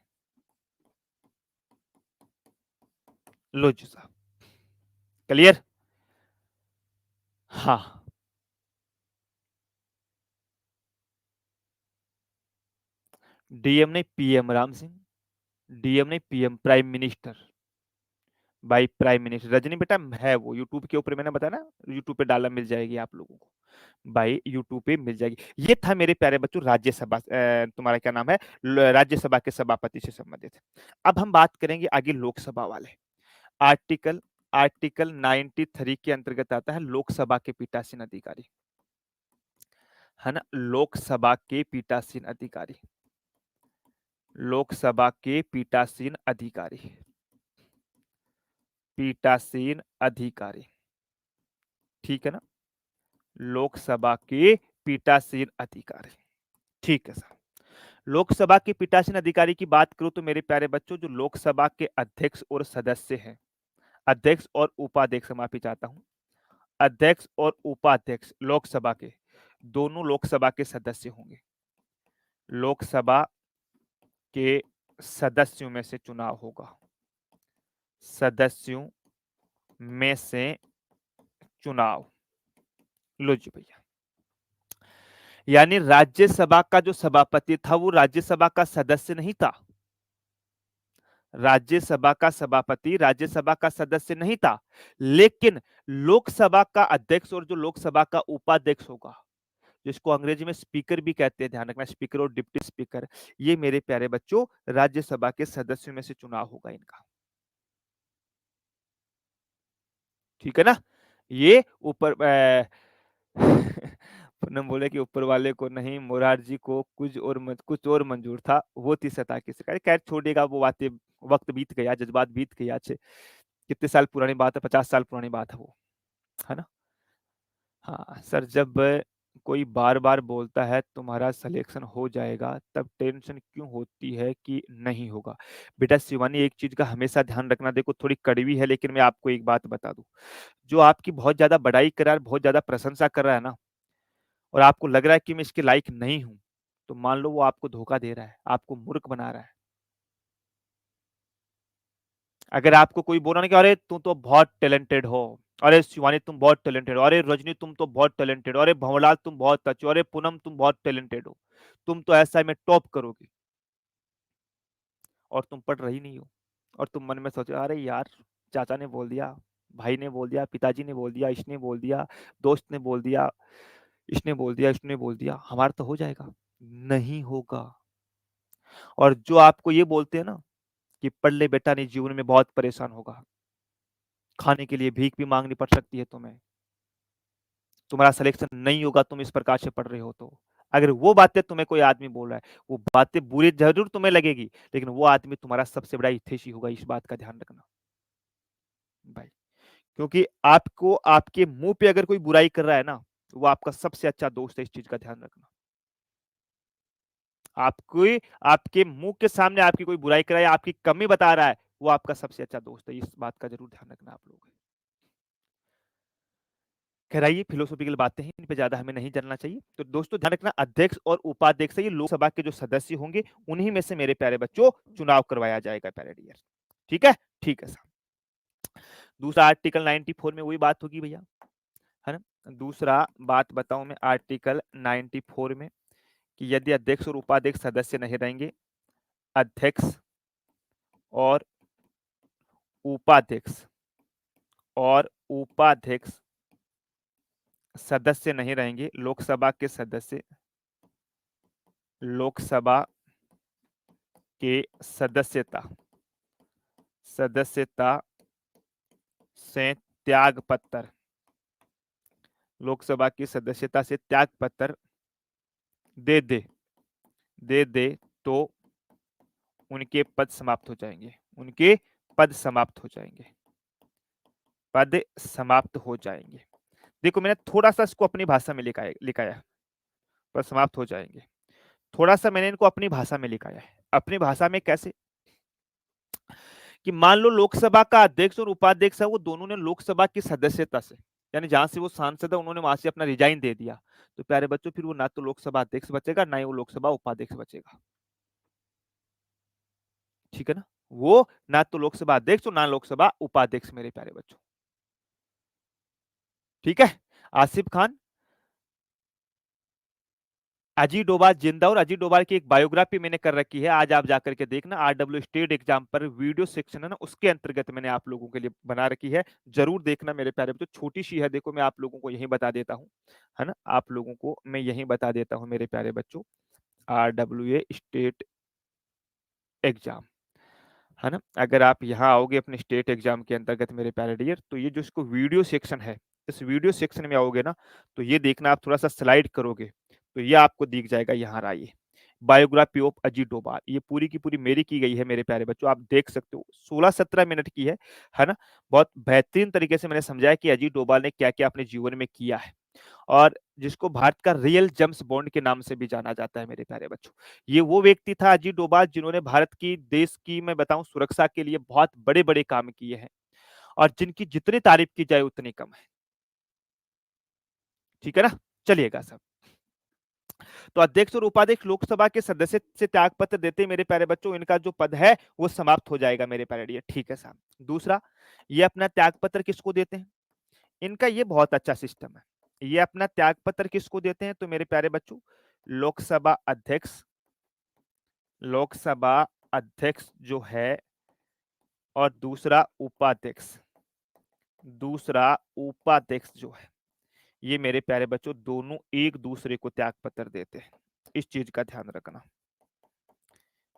लो जी साहब, क्लियर। हाँ, DM नहीं, PM राम सिंह। DM नहीं, PM prime minister. By prime minister. Rajni बेटा है वो, यूट्यूब के ऊपर मैंने बताया ना, यूट्यूब पे डाला, मिल जाएगी आप लोगों को, भाई यूट्यूब पे मिल जाएगी। ये था मेरे प्यारे बच्चों राज्यसभा, तुम्हारा क्या नाम है, राज्यसभा के सभापति से संबंधित। अब हम बात करेंगे आगे लोकसभा वाले। आर्टिकल आर्टिकल 93 के अंतर्गत आता है लोकसभा के पीठासीन अधिकारी, है ना, लोकसभा के पीठासीन अधिकारी, लोकसभा के पीठासीन अधिकारी, पीठासीन अधिकारी, ठीक है ना, लोकसभा के पीठासीन अधिकारी, ठीक है सर। लोकसभा के पीठासीन अधिकारी की बात करूं तो मेरे प्यारे बच्चों, जो लोकसभा के अध्यक्ष और सदस्य हैं, अध्यक्ष और उपाध्यक्ष, माफी चाहता हूं, अध्यक्ष और उपाध्यक्ष लोकसभा के, दोनों लोकसभा के सदस्य होंगे, लोकसभा के सदस्यों में से चुनाव होगा, सदस्यों में से चुनाव। लो जी भैया, यानी राज्यसभा का जो सभापति था वो राज्यसभा का सदस्य नहीं था, राज्यसभा का सभापति राज्यसभा का सदस्य नहीं था, लेकिन लोकसभा का अध्यक्ष और जो लोकसभा का उपाध्यक्ष होगा, जिसको अंग्रेजी में स्पीकर भी कहते हैं, ध्यान रखना, स्पीकर और डिप्टी स्पीकर, ये मेरे प्यारे बच्चों राज्यसभा के सदस्यों में से चुनाव होगा इनका, ठीक है ना। ये ऊपर पूनम बोले कि ऊपर वाले को नहीं, मुरारजी को कुछ और मंजूर था, वो थी सत्ता की सरकार। खैर छोड़िएगा वो बातें, वक्त बीत गया, जज्बात बीत गया, अच्छे कितने साल पुरानी बात है, 50 साल पुरानी बात है वो, है ना। हाँ सर, जब कोई बार बार बोलता है तुम्हारा सिलेक्शन हो जाएगा, तब टेंशन क्यों होती है कि नहीं होगा। बेटा शिवानी, एक चीज का हमेशा ध्यान रखना, देखो थोड़ी कड़वी है लेकिन मैं आपको एक बात बता दूं, जो आपकी बहुत ज्यादा बड़ाई कर रहा है, बहुत ज्यादा प्रशंसा कर रहा है ना, और आपको लग रहा है कि मैं इसके लायक नहीं हूं, तो मान लो वो आपको धोखा दे रहा है, आपको मूर्ख बना रहा है। अगर आपको कोई बोला ना कि अरे तुम तो बहुत टैलेंटेड हो, अरे शिवानी तुम बहुत टैलेंटेड हो, अरे रजनी तुम तो बहुत टैलेंटेड हो, अरे भंवरलाल तुम बहुत अच्छे हो, अरे पूनम तुम बहुत टैलेंटेड हो, तुम तो ऐसा में टॉप करोगे, और तुम पढ़ रही नहीं हो, और तुम मन में सोचो अरे यार, चाचा ने बोल दिया, भाई ने बोल दिया, पिताजी ने बोल दिया, इसने बोल दिया, दोस्त ने बोल दिया, इसने बोल दिया, इसने बोल दिया, हमारा तो हो जाएगा, नहीं होगा। और जो आपको ये बोलते हैं ना कि पढ़ ले बेटा, नहीं जीवन में बहुत परेशान होगा, खाने के लिए भीख भी मांगनी पड़ सकती है तुम्हें, तुम्हारा सिलेक्शन नहीं होगा, तुम इस प्रकार से पढ़ रहे हो तो, अगर वो बातें तुम्हें कोई आदमी बोल रहा है, वो बातें बुरी जरूर तुम्हें लगेगी, लेकिन वो आदमी तुम्हारा सबसे बड़ा हितैषी होगा, इस बात का ध्यान रखना भाई। क्योंकि आपको आपके मुंह पे अगर कोई बुराई कर रहा है ना, वो आपका सबसे अच्छा दोस्त है, इस चीज का ध्यान रखना। आपको आपके मुंह के सामने आपकी कोई बुराई कर रहा है, आपकी कमी बता रहा है, वो आपका सबसे अच्छा दोस्त है, इस बात का जरूर ध्यान रखना आप लोग। खैर आइए, फिलोसॉफिकल बातें हैं, इन पे ज्यादा हमें नहीं जानना चाहिए। तो दोस्तों ध्यान रखना, अध्यक्ष और उपाध्यक्ष, ये लोकसभा के जो सदस्य होंगे, उन्हीं में से मेरे प्यारे बच्चों चुनाव करवाया जाएगा प्यारे डियर, ठीक है, ठीक है सर। दूसरा आर्टिकल 94 में वही बात होगी भैया, है ना। दूसरा बात बताऊं मैं आर्टिकल 94 में, कि यदि अध्यक्ष और उपाध्यक्ष सदस्य नहीं रहेंगे, अध्यक्ष और उपाध्यक्ष सदस्य नहीं रहेंगे, लोकसभा के सदस्य, लोकसभा के सदस्यता सदस्यता से त्याग पत्र, लोकसभा की सदस्यता से त्याग पत्र दे दे दे दे तो उनके पद समाप्त हो जाएंगे, उनके पद समाप्त हो जाएंगे, पद समाप्त हो जाएंगे। देखो मैंने थोड़ा सा इसको अपनी भाषा में लिखाया, पद समाप्त हो जाएंगे, थोड़ा सा मैंने इनको अपनी भाषा में लिखाया है। अपनी भाषा में कैसे, कि मान लो लोकसभा का अध्यक्ष और उपाध्यक्ष है, वो दोनों ने लोकसभा की सदस्यता से, यानी जहां से वो सांसद है, उन्होंने वहां से अपना रिजाइन दे दिया, तो प्यारे बच्चों फिर वो ना तो लोकसभा अध्यक्ष बचेगा, ना ही वो लोकसभा उपाध्यक्ष बचेगा, ठीक है ना। वो ना तो लोकसभा अध्यक्ष और ना लोकसभा उपाध्यक्ष मेरे प्यारे बच्चों, ठीक है। आसिफ खान, अजीत डोभाल जिंदा, और अजीत डोभाल की एक बायोग्राफी मैंने कर रखी है, आज आप जाकर के देखना, आरडब्ल्यू स्टेट एग्जाम पर वीडियो सेक्शन है ना, उसके अंतर्गत मैंने आप लोगों के लिए बना रखी है, जरूर देखना मेरे प्यारे बच्चों। छोटी सी है, देखो मैं आप लोगों को यही बता देता हूँ, है ना, आप लोगों को मैं यही बता देता हूँ मेरे प्यारे बच्चों। आरडब्ल्यू स्टेट एग्जाम, है ना, अगर आप यहाँ आओगे अपने स्टेट एग्जाम के अंतर्गत मेरे प्यारे डियर, तो ये जो इसको वीडियो सेक्शन है, इस वीडियो सेक्शन में आओगे ना, तो ये देखना, आप थोड़ा सा स्लाइड करोगे तो ये आपको दिख जाएगा, यहाँ रहा, बायोग्राफी ऑफ अजीत डोभाल, ये पूरी की पूरी मेरी की गई है मेरे प्यारे बच्चों, आप देख सकते हो, 16-17 मिनट की है ना, बहुत बेहतरीन तरीके से मैंने समझाया कि अजीत डोभाल ने क्या क्या अपने जीवन में किया है, और जिसको भारत का रियल जेम्स बॉन्ड के नाम से भी जाना जाता है मेरे प्यारे बच्चों। ये वो व्यक्ति था अजीत डोभाल, जिन्होंने भारत की, देश की मैं बताऊं, सुरक्षा के लिए बहुत बड़े बड़े काम किए हैं, और जिनकी जितनी तारीफ की जाए उतनी कम है। ठीक है ना, चलिएगा सब। तो अध्यक्ष और उपाध्यक्ष लोकसभा के सदस्य से त्याग पत्र देते मेरे प्यारे बच्चों, इनका जो पद है वो समाप्त हो जाएगा मेरे प्यारे डियर। ठीक है साहब। दूसरा, ये अपना त्याग पत्र किसको देते हैं, इनका ये बहुत अच्छा सिस्टम है। ये अपना त्याग पत्र किसको देते हैं, तो मेरे प्यारे बच्चों, लोकसभा अध्यक्ष, लोकसभा अध्यक्ष जो है, और दूसरा उपाध्यक्ष, दूसरा उपाध्यक्ष जो है, ये मेरे प्यारे बच्चों दोनों एक दूसरे को त्याग पत्र देते हैं, इस चीज का ध्यान रखना।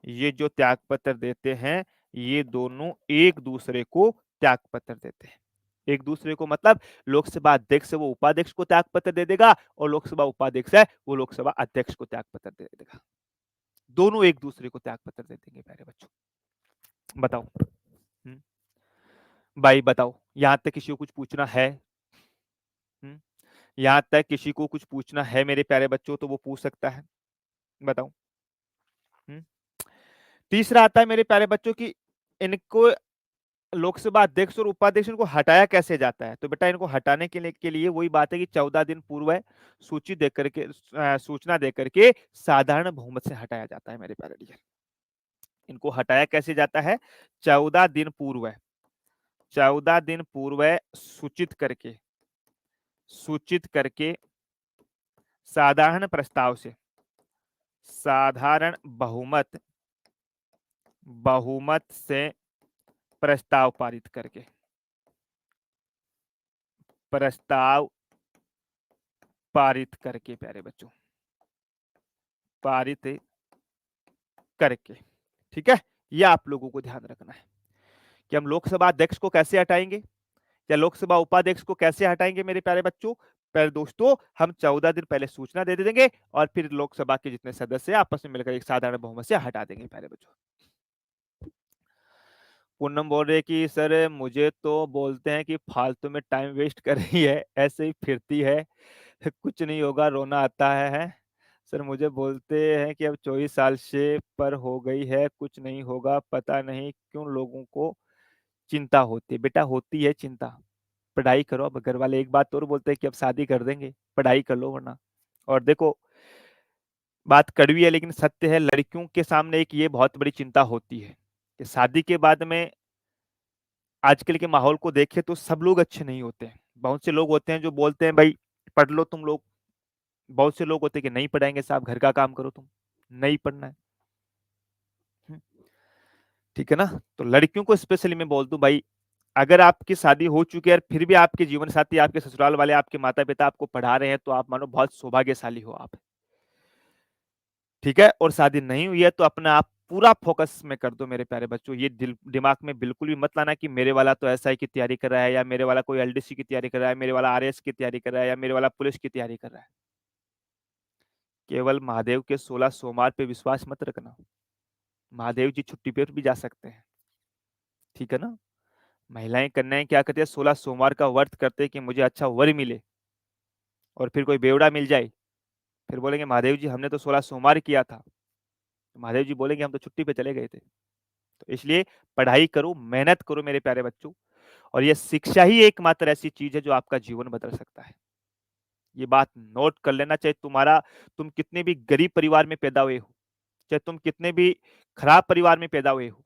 ये जो त्याग पत्र देते हैं, ये दोनों एक दूसरे को त्याग पत्र देते हैं, एक दूसरे को मतलब लोकसभा अध्यक्ष है वो उपाध्यक्ष को त्याग पत्र दे देगा, और लोकसभा उपाध्यक्ष है वो लोकसभा अध्यक्ष को त्याग पत्र दे देगा, दोनों एक दूसरे को त्याग पत्र दे देंगे प्यारे बच्चों। बताओ, भाई बताओ, यहां तक किसी को कुछ पूछना है? हम्म, यहां तक किसी को कुछ पूछना है मेरे प्यारे बच्चों, तो वो पूछ सकता है, बताओ। हम्म, तीसरा आता है मेरे प्यारे बच्चों की, इनको लोकसभा अध्यक्ष और उपाध्यक्ष को हटाया कैसे जाता है, तो बेटा इनको हटाने के लिए वही बात है कि 14 दिन पूर्व सूची देकर के, सूचना देकर के साधारण बहुमत से हटाया जाता है मेरे प्यारे डियर। इनको हटाया कैसे जाता है, 14 दिन पूर्व, 14 दिन पूर्व सूचित करके, सूचित करके साधारण प्रस्ताव से, साधारण बहुमत, बहुमत से प्रस्ताव पारित करके, प्रस्ताव पारित करके प्यारे बच्चों, पारित करके। ठीक है, ये आप लोगों को ध्यान रखना है कि हम लोकसभा अध्यक्ष को कैसे हटाएंगे, या लोकसभा उपाध्यक्ष को कैसे हटाएंगे मेरे प्यारे बच्चों। पहले दोस्तों, हम 14 दिन पहले सूचना दे देंगे, और फिर लोकसभा के जितने सदस्य आपस में मिलकर एक साधारण बहुमत से हटा देंगे प्यारे बच्चों। पूनम बोल रहे कि सर मुझे तो बोलते हैं कि फालतू में टाइम वेस्ट कर रही है, ऐसे ही फिरती है, कुछ नहीं होगा, रोना आता है। सर मुझे बोलते हैं कि अब 24 साल से पर हो गई है, कुछ नहीं होगा, पता नहीं क्यों लोगों को चिंता होती है। बेटा होती है चिंता, पढ़ाई करो। अब घर वाले एक बात और बोलते हैं कि अब शादी कर देंगे, पढ़ाई कर लो वरना। और देखो, बात कड़वी है लेकिन सत्य है, लड़कियों के सामने एक ये बहुत बड़ी चिंता होती है कि शादी के बाद में, आजकल के माहौल को देखें तो सब लोग अच्छे नहीं होते हैं। बहुत से लोग होते हैं जो बोलते हैं भाई पढ़ लो तुम लोग, बहुत से लोग होते हैं कि नहीं पढ़ाएंगे साहब, घर का काम करो तुम, नहीं पढ़ना है। हम्म, ठीक है ना। तो लड़कियों को स्पेशली मैं बोल दूं भाई, अगर आपकी शादी हो चुकी है और फिर भी आपके जीवन साथी, आपके ससुराल वाले, आपके माता पिता आपको पढ़ा रहे हैं, तो आप मानो बहुत सौभाग्यशाली हो आप। ठीक है, और शादी नहीं हुई है तो अपना आप पूरा फोकस में कर दो मेरे प्यारे बच्चों। ये दिमाग में बिल्कुल भी मत लाना कि मेरे वाला तो एसआई की तैयारी कर रहा है, या मेरे वाला कोई एलडीसी की तैयारी कर रहा है, मेरे वाला आरएएस की तैयारी कर रहा है, या मेरे वाला पुलिस की तैयारी कर रहा है। केवल महादेव के 16 सोमवार पे विश्वास मत रखना, महादेव जी छुट्टी पे भी जा सकते हैं। ठीक है ना। महिलाएं कन्याएं क्या करती है, 16 सोमवार का व्रत करते हैं कि मुझे अच्छा वर मिले, और फिर कोई बेवड़ा मिल जाए, फिर बोलेंगे महादेव जी हमने तो 16 सोमवार किया था, महादेव जी बोलेंगे हम तो छुट्टी पे चले गए थे। तो इसलिए पढ़ाई करो, मेहनत करो मेरे प्यारे बच्चों, और ये शिक्षा ही एकमात्र ऐसी चीज है जो आपका जीवन बदल सकता है। ये बात नोट कर लेना, चाहे तुम कितने भी गरीब परिवार में पैदा हुए हो, चाहे तुम कितने भी खराब परिवार में पैदा हुए हो,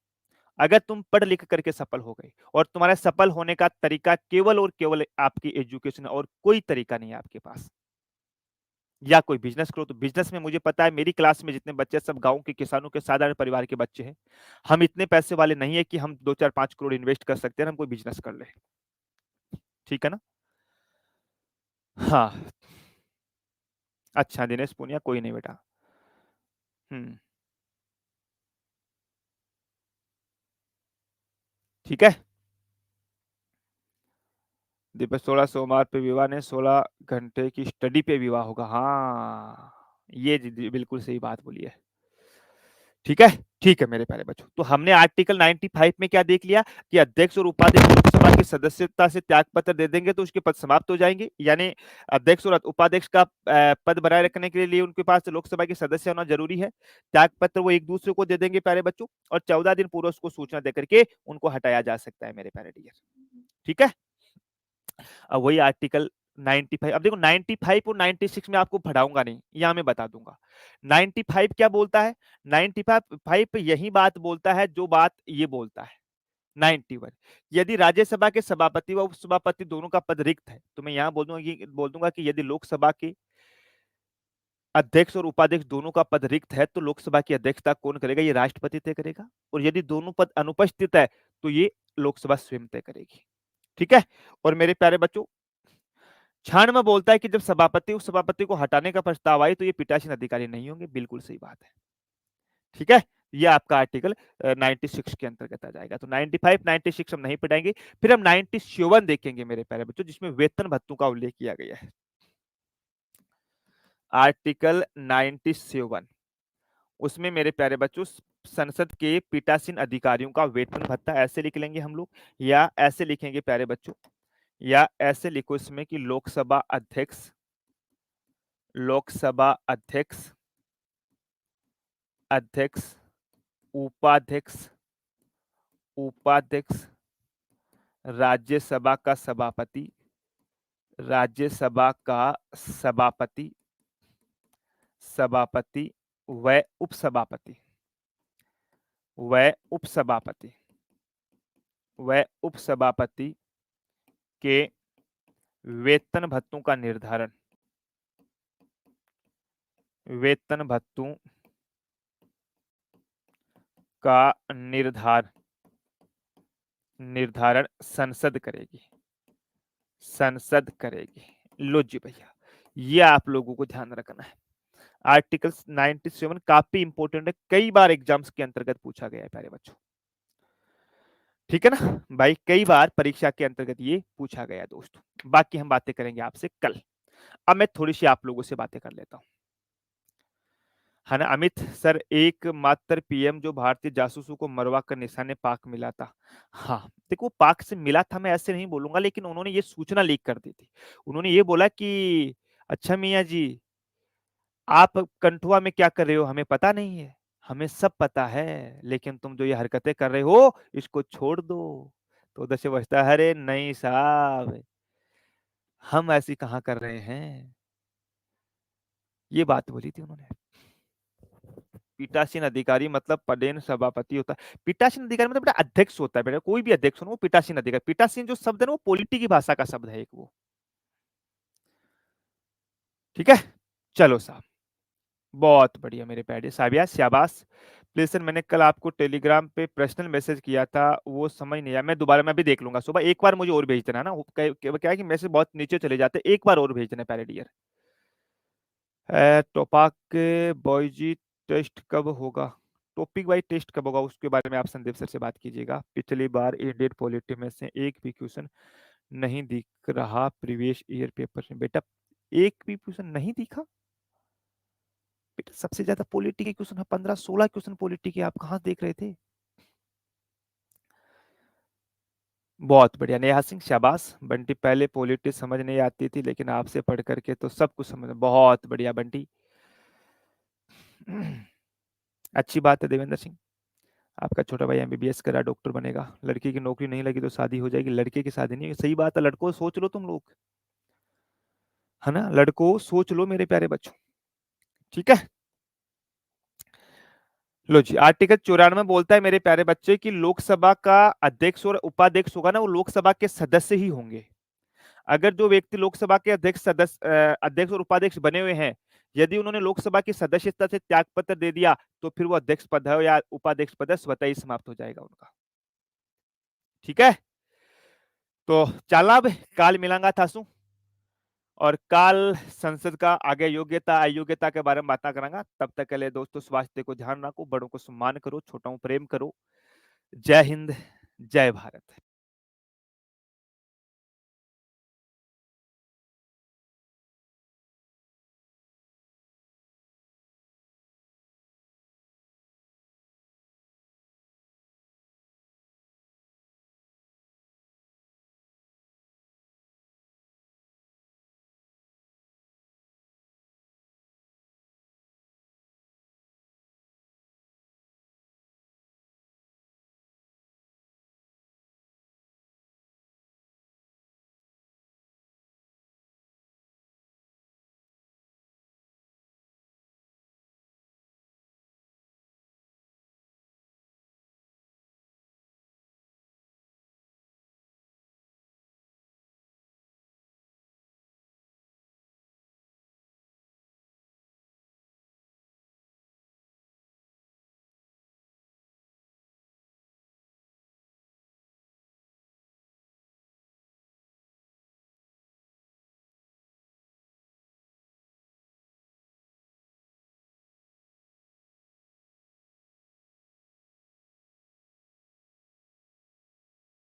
अगर तुम पढ़ लिख करके सफल हो गए, और तुम्हारे सफल होने का तरीका केवल और केवल आपकी एजुकेशन, और कोई तरीका नहीं है आपके पास, या कोई बिजनेस करो, तो बिजनेस में मुझे पता है मेरी क्लास में जितने बच्चे सब गांव के किसानों के साधारण परिवार के बच्चे हैं। हम इतने पैसे वाले नहीं है कि हम 2 4 5 करोड़ इन्वेस्ट कर सकते हैं, हम कोई बिजनेस कर ले। ठीक है ना? हाँ। अच्छा दिनेश पुनिया, कोई नहीं बेटा। हम्म। ठीक है। दीपक 16 सोमवार पे विवाह ने 16 घंटे की स्टडी पे विवाह होगा। हाँ, ये बिल्कुल सही बात बोली है। ठीक है। ठीक है मेरे प्यारे बच्चों, तो हमने आर्टिकल 95 में क्या देख लिया कि अध्यक्ष और उपाध्यक्ष लोकसभा की सदस्यता से त्याग पत्र दे देंगे तो उसके पद समाप्त हो जाएंगे। यानी अध्यक्ष और उपाध्यक्ष का पद बनाए रखने के लिए उनके पास लोकसभा के सदस्य होना जरूरी है। त्याग पत्र वो एक दूसरे को दे देंगे प्यारे बच्चों, और 14 दिन पूर्व उसको सूचना देकर के उनको हटाया जा सकता है मेरे प्यारे डियर। ठीक है। अब वही आर्टिकल 95, अब देखो 95 और 96 में आपको पढ़ाऊंगा नहीं, यहाँ मैं बता दूंगा। 95 क्या बोलता है? 95 यही बात बोलता है जो बात ये बोलता है। 91, यदि राज्यसभा के सभापति व उपसभापति दोनों का पद रिक्त है, तो मैं यहाँ बोल दूंगा कि यदि लोकसभा के अध्यक्ष और उपाध्यक्ष दोनों का पद रिक्त है तो लोकसभा की अध्यक्षता कौन करेगा? ये राष्ट्रपति तय करेगा। और यदि दोनों पद अनुपस्थित है तो ये लोकसभा स्वयं तय करेगी। ठीक है। और मेरे प्यारे बच्चों, क्षण में बोलता है कि जब सभापति उस सभापति को हटाने का प्रस्ताव आए तो ये पीठासीन अधिकारी नहीं होंगे। बिल्कुल सही बात है। ठीक है। ये आपका आर्टिकल 96 के अंतर्गत आ जाएगा। तो 95 96 हम नहीं पढ़ाएंगे। फिर हम 97 देखेंगे मेरे प्यारे बच्चों, जिसमें वेतन भत्तों का उल्लेख किया गया है। आर्टिकल 97, उसमें मेरे प्यारे बच्चों संसद के पीठासीन अधिकारियों का वेतन भत्ता ऐसे लिख लेंगे हम लोग, या ऐसे लिखेंगे प्यारे बच्चों, या ऐसे लिखो इसमें कि लोकसभा अध्यक्ष, अध्यक्ष, उपाध्यक्ष, उपाध्यक्ष, राज्यसभा का सभापति, राज्यसभा का सभापति, सभापति व उपसभापति, व उपसभापति, व उपसभापति के वेतन भत्तों का निर्धारण, वेतन भत्तों का निर्धारण संसद करेगी, संसद करेगी। लो जी भैया, ये आप लोगों को ध्यान रखना है। आर्टिकल 97 काफी इंपॉर्टेंट है, कई बार एग्जाम्स के अंतर्गत पूछा गया है प्यारे बच्चों। ठीक है ना भाई, कई बार परीक्षा के अंतर्गत ये पूछा गया दोस्तों। बाकी हम बातें करेंगे आपसे कल। अब मैं थोड़ी सी आप लोगों से बातें कर लेता हूं, है ना। अमित सर, एकमात्र पीएम जो भारतीय जासूसों को मरवा कर निशाने पाक मिला था। हाँ देखो, पाक से मिला था मैं ऐसे नहीं बोलूंगा, लेकिन उन्होंने ये सूचना लीक कर दी थी। उन्होंने ये बोला कि अच्छा मियाँ जी, आप कंठुआ में क्या कर रहे हो हमें पता नहीं है। हमें सब पता है, लेकिन तुम जो ये हरकतें कर रहे हो इसको छोड़ दो। तो उधर से बचता है, अरे नहीं साहब, हम ऐसी कहाँ कर रहे हैं। ये बात बोली थी उन्होंने। पीठासीन अधिकारी मतलब पदेन सभापति होता है। पीठासीन अधिकारी मतलब बेटा अध्यक्ष होता है बेटा, कोई भी अध्यक्ष हो वो पीठासीन अधिकारी। पीठासीन जो शब्द है ना वो पॉलिटी की भाषा का शब्द है एक वो। ठीक है। चलो साहब, बहुत बढ़िया मेरे प्यारे साबिया, शाबाश। प्लीज मैंने कल आपको टेलीग्राम पे पर्सनल मैसेज किया था, वो समझ नहीं आया। मैं दोबारा मैं भी देख लूंगा सुबह। एक बार मुझे और भेज देना ना, क्या है कि मैसेज बहुत नीचे चले जाते हैं, एक बार और भेज देना प्यारे डियर। टोपाक बॉयजी टेस्ट कब होगा? टॉपिक वाइज टेस्ट कब होगा उसके बारे में आप संदीप सर से बात कीजिएगा। पिछली बार इंडियन पॉलिटी में से एक भी क्वेश्चन नहीं दिख रहा प्रीवियस ईयर पेपर में। बेटा एक भी क्वेश्चन नहीं दिखा? बेटा सबसे ज्यादा पॉलिटी के क्वेश्चन 15 16 क्वेश्चन पॉलिटी के आप कहाँ देख रहे थे? बहुत बढ़िया नेहा सिंह, शाबाश। बंटी पहले पॉलिटी समझ नहीं आती थी, लेकिन आपसे पढ़ करके तो सब कुछ समझ। बहुत बढ़िया बंटी। अच्छी बात है देवेंद्र सिंह, आपका छोटा भाई एमबीबीएस करा, डॉक्टर बनेगा। लड़की की नौकरी नहीं लगी तो शादी हो जाएगी, लड़के की शादी नहीं। सही बात है, लड़कों सोच लो तुम लोग, है ना। लड़कों सोच लो मेरे प्यारे बच्चों। ठीक है। लो जी, आर्टिकल 94 बोलता है मेरे प्यारे बच्चे कि लोकसभा का अध्यक्ष और उपाध्यक्ष होगा ना, वो लोकसभा के सदस्य ही होंगे। अगर जो व्यक्ति लोकसभा के अध्यक्ष और उपाध्यक्ष बने हुए हैं, यदि उन्होंने लोकसभा की सदस्यता से त्यागपत्र दे दिया तो फिर वो अध्यक्ष पद है या उपाध्यक्ष पद है स्वतः ही समाप्त हो जाएगा उनका। ठीक है, तो चला अब काल मिलांगा थासू और काल संसद का आगे योग्यता अयोग्यता के बारे में बात करांगा। तब तक के लिए दोस्तों स्वास्थ्य को ध्यान रखो, बड़ों को सम्मान करो, छोटों को प्रेम करो। जय हिंद, जय भारत।